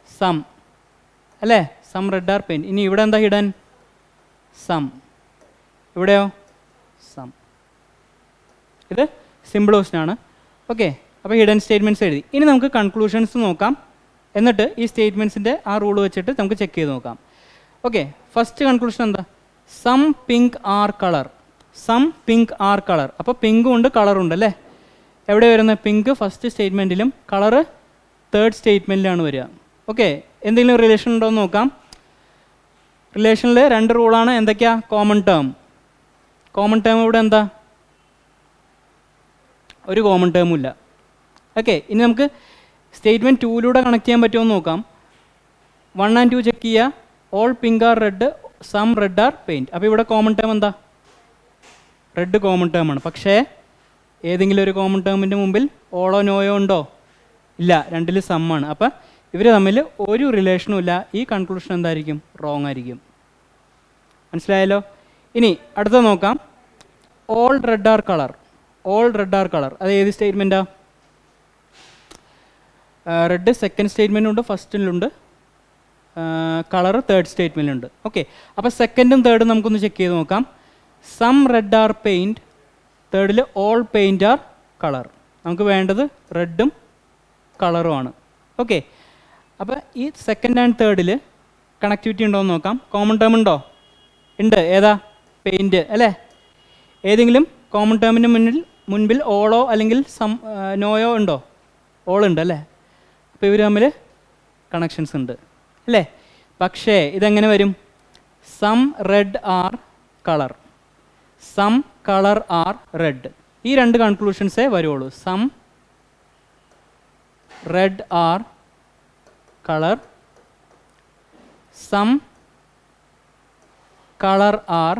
സം അല്ലേ? Some red are paint. ഇനി ഇവിടെ എന്താ ഹിഡൻ? സം. ഇവിടെയോ? സം. ഇത് സിമ്പിൾ ക്വസ്റ്റ്യൻ ആണ്. ഓക്കെ, അപ്പോൾ ഹിഡൻ സ്റ്റേറ്റ്മെൻറ്റ്സ് എഴുതി. ഇനി നമുക്ക് കൺക്ലൂഷൻസ് നോക്കാം. എന്നിട്ട് ഈ സ്റ്റേറ്റ്മെൻറ്റ്സിൻ്റെ ആ റൂൾ വെച്ചിട്ട് നമുക്ക് ചെക്ക് ചെയ്ത് നോക്കാം. ഓക്കെ, ഫസ്റ്റ് കൺക്ലൂഷൻ എന്താ? Some pink are colour. Some pink are colour. അപ്പോൾ പിങ്കും ഉണ്ട്, കളറും ഉണ്ട് അല്ലേ? എവിടെ വരുന്നത്? പിങ്ക് ഫസ്റ്റ് സ്റ്റേറ്റ്മെൻറ്റിലും കളറ് തേർഡ് സ്റ്റേറ്റ്മെൻറ്റിലാണ് വരിക. ഓക്കെ, എന്തെങ്കിലും റിലേഷൻ ഉണ്ടോ എന്ന് നോക്കാം. റിലേഷനിൽ രണ്ട് റൂളാണ്. എന്തൊക്കെയാ? Common term. കോമൺ ടേം ഇവിടെ എന്താ? ഒരു കോമൺ ടേമും ഇല്ല. ഓക്കെ, ഇനി നമുക്ക് സ്റ്റേറ്റ്മെൻറ്റ് 2 കണക്ട് ചെയ്യാൻ പറ്റുമോ എന്ന് നോക്കാം. 1 and 2 ചെക്ക് ചെയ്യുക. All pink are red, some red are paint. അപ്പോൾ ഇവിടെ കോമൺ ടേം എന്താ? റെഡ് കോമൺ ടേമാണ്. പക്ഷേ ഏതെങ്കിലും ഒരു കോമൺ ടേമിൻ്റെ മുമ്പിൽ ഓളോ നോയോ ഉണ്ടോ? ഇല്ല, രണ്ടിൽ സമ്മാണ്. അപ്പം ഇവർ തമ്മിൽ ഒരു റിലേഷനും ഇല്ല. ഈ കൺക്ലൂഷൻ എന്തായിരിക്കും? റോങ് ആയിരിക്കും. മനസ്സിലായല്ലോ? ഇനി അടുത്ത നോക്കാം. All red are colour. All red are colour അത് ഏത് സ്റ്റേറ്റ്മെൻറ്റാണ്? റെഡ് സെക്കൻഡ് സ്റ്റേറ്റ്മെൻറ്റുണ്ട്, ഫസ്റ്റിലുണ്ട്. കളർ തേർഡ് സ്റ്റേറ്റ്മെൻറ്റുണ്ട്. ഓക്കെ, അപ്പോൾ സെക്കൻഡും തേർഡും നമുക്കൊന്ന് ചെക്ക് ചെയ്ത് നോക്കാം. സം റെഡ് ആർ പെയിൻറ്റ്, തേർഡിൽ ഓൾ പെയിൻറ്റ് ആർ കളർ. നമുക്ക് വേണ്ടത് റെഡും കളറുമാണ്. ഓക്കെ, അപ്പോൾ ഈ സെക്കൻഡ് ആൻഡ് തേർഡിൽ കണക്ടിവിറ്റി ഉണ്ടോ എന്ന് നോക്കാം. കോമൺ ടേം ഉണ്ടോ? ഉണ്ട്. ഏതാ? പെയിൻറ്റ് അല്ലേ? ഏതെങ്കിലും കോമൺ ടേമിന് മുൻപിൽ ഓളോ അല്ലെങ്കിൽ നോയോ ഉണ്ടോ? ഓൾ ഉണ്ട് അല്ലേ? അപ്പോൾ ഇവർ തമ്മിൽ കണക്ഷൻസ് ഉണ്ട് അല്ലേ? പക്ഷേ ഇതെങ്ങനെ വരും? Some red are colour, some colour are red. ഈ രണ്ട് കൺക്ലൂഷൻസേ വരുള്ളൂ. Some red are colour, some colour are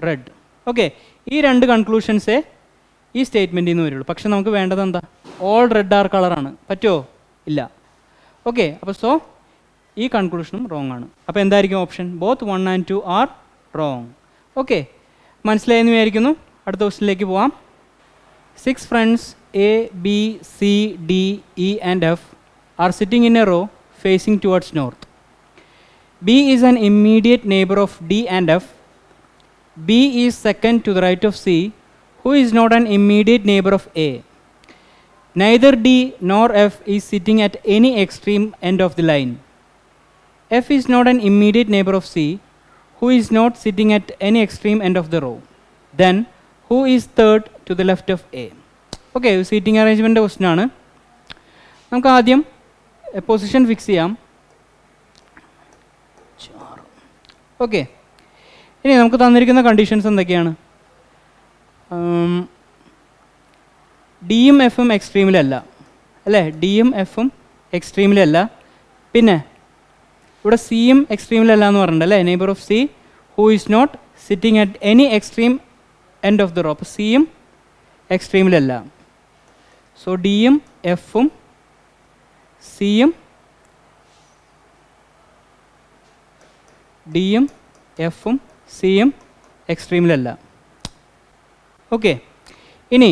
red. Okay, ഈ രണ്ട് കൺക്ലൂഷൻസേ ഈ സ്റ്റേറ്റ്മെൻറ്റിൽ നിന്ന് വരുള്ളൂ. പക്ഷെ നമുക്ക് വേണ്ടത് എന്താ? ഓൾ റെഡ് ആർ കളറാണ്. പറ്റുമോ? ഇല്ല. ഓക്കെ, അപ്പോൾ സോ ഈ കൺക്ലൂഷനും റോങ് ആണ്. അപ്പോൾ എന്തായിരിക്കും option? Both 1 and 2 are wrong. Okay, മനസ്സിലായെന്ന് വിചാരിക്കുന്നു. അടുത്ത ക്വസ്റ്റിനിലേക്ക് പോവാം. 6 friends A, B, C, D, E and F are sitting in a row facing towards north. B is an immediate neighbor of D and F. B is second to the right of C, who is not an immediate neighbor of A. Neither D nor F is sitting at any extreme end of the line. F is not an immediate neighbor of C, who is not sitting at any extreme end of the row. Then, who is third to the left of A? Okay, seating arrangement question ആണ്. നമുക്ക് ആദ്യം position fix ചെയ്യാം. Okay, ഇനി നമുക്ക് തന്നിരിക്കുന്ന conditions എന്തൊക്കെയാണ്? ഡിയും എഫും എക്സ്ട്രീമിലല്ല അല്ലേ? ഡിയും എഫും എക്സ്ട്രീമിലല്ല. പിന്നെ ഇവിടെ സിയും എക്സ്ട്രീമിലല്ല എന്ന് പറഞ്ഞിട്ടുണ്ട് അല്ലേ? Neighbour of C who is not sitting at any extreme end of the row. അപ്പോൾ സിയും എക്സ്ട്രീമിലല്ല. സോ ഡിയും എഫും സിയും ഡിയും എഫും സിയും എക്സ്ട്രീമിലല്ല. ഓക്കെ, ഇനി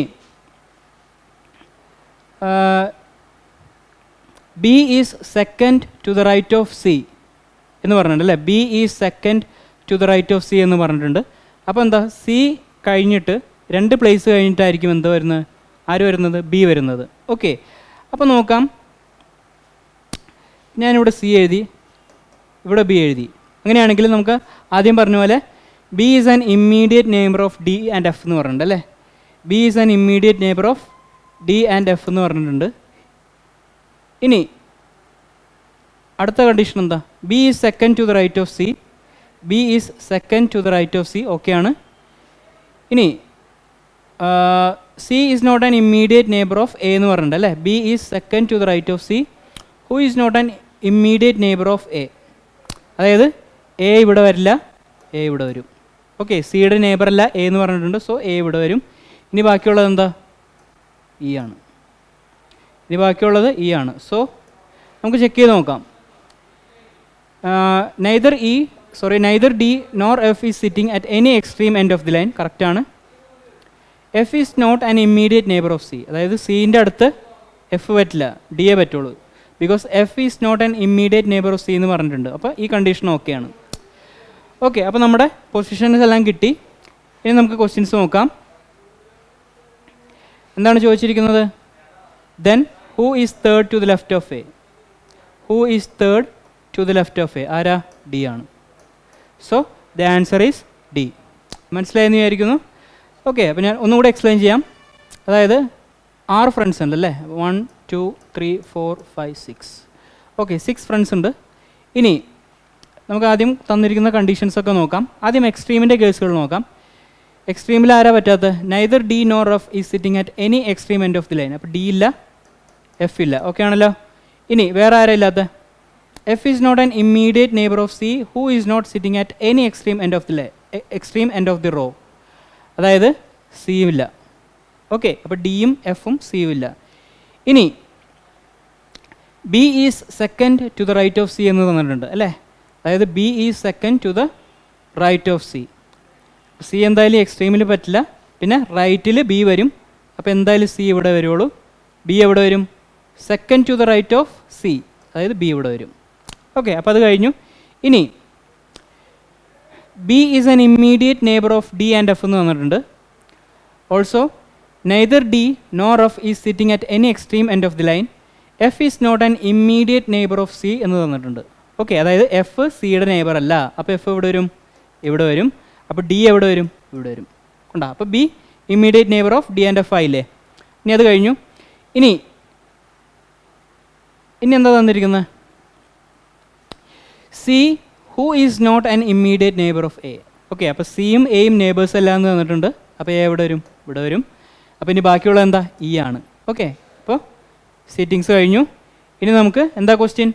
B is second to the right of C എന്ന് പറഞ്ഞിട്ടുണ്ട് അല്ലേ? B is second to the right of C എന്ന് പറഞ്ഞിട്ടുണ്ട്. അപ്പോൾ എന്താ? സി കഴിഞ്ഞിട്ട് 2 പ്ലേസ് കഴിഞ്ഞിട്ടായിരിക്കും എന്താ വരുന്നത്? ആര് വരുന്നത്? ബി വരുന്നത്. ഓക്കെ, അപ്പോൾ നോക്കാം. ഞാനിവിടെ സി എഴുതി, ഇവിടെ ബി എഴുതി. അങ്ങനെയാണെങ്കിൽ നമുക്ക് ആദ്യം പറഞ്ഞ പോലെ B is an immediate neighbour of D and F എന്ന് പറഞ്ഞിട്ടുണ്ട് അല്ലേ? B is an immediate neighbour of D and F എന്ന് പറഞ്ഞിട്ടുണ്ട്. ഇനി അടുത്ത കണ്ടീഷൻ എന്താ? B is second to the right of C. B is second to the right of C. ഓക്കെയാണ്. ഇനി C is not an immediate neighbour of A എന്ന് പറഞ്ഞിട്ടുണ്ട് അല്ലേ? B is second to the right of C. Who is not an immediate neighbour of A. അതായത് A ഇവിടെ വരില്ല, A ഇവിടെ വരും. ഓക്കെ, സിയുടെ നെയ്ബർ അല്ല എ എന്ന് പറഞ്ഞിട്ടുണ്ട്. സോ എ ഇവിടെ വരും. ഇനി ബാക്കിയുള്ളത് എന്താ? ഇ ആണ്. ഇനി ബാക്കിയുള്ളത് ഇ ആണ്. സോ നമുക്ക് ചെക്ക് ചെയ്ത് നോക്കാം. neither D nor F is sitting at any extreme end of the line. കറക്റ്റാണ്. F is not an immediate neighbor of C. അതായത് സിൻ്റെ അടുത്ത് എഫ് പറ്റില്ല, ഡി എ പറ്റുള്ളൂ. Because F is not an immediate neighbour of C എന്ന് പറഞ്ഞിട്ടുണ്ട്. അപ്പോൾ ഈ condition ഓക്കെയാണ്. ഓക്കെ, അപ്പോൾ നമ്മുടെ പൊസിഷൻസ് എല്ലാം കിട്ടി. ഇനി നമുക്ക് ക്വസ്റ്റ്യൻസ് നോക്കാം. എന്താണ് ചോദിച്ചിരിക്കുന്നത്? Then who is third to the left of A? Who is third to the left of A? ആരാ? ഡി ആണ്. So the answer is D. മനസ്സിലായെന്ന് വിചാരിക്കുന്നു. ഓക്കെ, അപ്പോൾ ഞാൻ ഒന്നുകൂടെ എക്സ്പ്ലെയിൻ ചെയ്യാം. അതായത് 6 ഫ്രണ്ട്സ് ഉണ്ട് അല്ലേ? 1 2 3 4 5 6. ഓക്കെ, 6 ഫ്രണ്ട്സ് ഉണ്ട്. ഇനി നമുക്ക് ആദ്യം തന്നിരിക്കുന്ന കണ്ടീഷൻസൊക്കെ നോക്കാം. ആദ്യം എക്സ്ട്രീമിൻ്റെ കേസുകൾ നോക്കാം. എക്സ്ട്രീമിൽ ആരാ പറ്റാത്തത്? Neither D nor F is sitting at any extreme end of the line. അപ്പോൾ ഡി ഇല്ല, എഫ് ഇല്ല. ഓക്കെ ആണല്ലോ. ഇനി വേറെ ആരാ ഇല്ലാത്ത? F is not an immediate neighbour of C who is not sitting at any extreme end of the row. അതായത് സിയും ഇല്ല. ഓക്കെ, അപ്പോൾ ഡിയും എഫും സിയും ഇല്ല. ഇനി B is second to the right of C എന്ന് തന്നിട്ടുണ്ട് അല്ലേ. അതായത് B is second to the right of C. C എന്തായാലും എക്സ്ട്രീമിൽ പറ്റില്ല, പിന്നെ റൈറ്റിൽ ബി വരും. അപ്പോൾ എന്തായാലും സി ഇവിടെ വരുള്ളൂ. ബി എവിടെ വരും? Second to the right of C, അതായത് ബി ഇവിടെ വരും. ഓക്കെ, അപ്പോൾ അത് കഴിഞ്ഞു. ഇനി B is an immediate neighbour of D and F എന്ന് തന്നിട്ടുണ്ട്. Also neither D nor F is sitting at any extreme end of the line. F is not an immediate neighbour of C എന്ന് തന്നിട്ടുണ്ട്. Okay, അതായത് F സിയുടെ neighbour അല്ല. അപ്പോൾ F എവിടെ വരും? ഇവിടെ വരും. അപ്പോൾ ഡി എവിടെ വരും? ഇവിടെ വരും. ഉണ്ടോ? അപ്പോൾ B immediate neighbour of D and F ആയില്ലേ. ഇനി അത് കഴിഞ്ഞു. ഇനി എന്താ തന്നിരിക്കുന്നത്? C who is not an immediate neighbour of A. Okay, അപ്പോൾ സിയും എയും നെയ്ബേഴ്സ് അല്ല എന്ന് തന്നിട്ടുണ്ട്. അപ്പോൾ എ എവിടെ വരും? ഇവിടെ വരും. അപ്പോൾ ഇനി ബാക്കിയുള്ള എന്താ? ഇ ആണ്. ഓക്കെ, അപ്പോൾ സിറ്റിങ്സ് കഴിഞ്ഞു. ഇനി നമുക്ക് എന്താ question?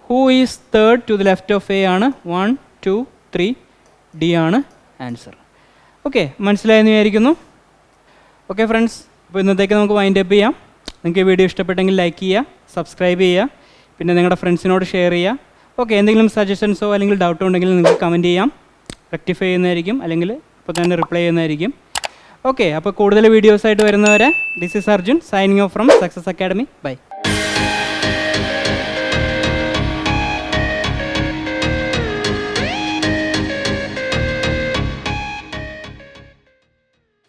Who is third to the left of A ആണ്. 1, 2, 3 ഡി ആണ് ആൻസർ. ഓക്കെ, മനസ്സിലായെന്ന് വിചാരിക്കുന്നു. ഓക്കെ ഫ്രണ്ട്സ്, അപ്പോൾ ഇന്നത്തേക്ക് നമുക്ക് വൈൻഡ് അപ്പ് ചെയ്യാം. നിങ്ങൾക്ക് ഈ വീഡിയോ ഇഷ്ടപ്പെട്ടെങ്കിൽ ലൈക്ക് ചെയ്യുക, സബ്സ്ക്രൈബ് ചെയ്യുക, പിന്നെ നിങ്ങളുടെ ഫ്രണ്ട്സിനോട് ഷെയർ ചെയ്യുക. ഓക്കെ, എന്തെങ്കിലും സജഷൻസോ അല്ലെങ്കിൽ ഡൗട്ടോ ഉണ്ടെങ്കിൽ നിങ്ങൾക്ക് കമൻറ്റ് ചെയ്യാം. റെക്ടിഫൈ ചെയ്യുന്നതായിരിക്കും, അല്ലെങ്കിൽ ഇപ്പോൾ തന്നെ റിപ്ലൈ ചെയ്യുന്നതായിരിക്കും. ഓക്കെ, അപ്പോൾ കൂടുതൽ വീഡിയോസായിട്ട് വരുന്നവരെ this is Arjun signing off from Success Academy. By.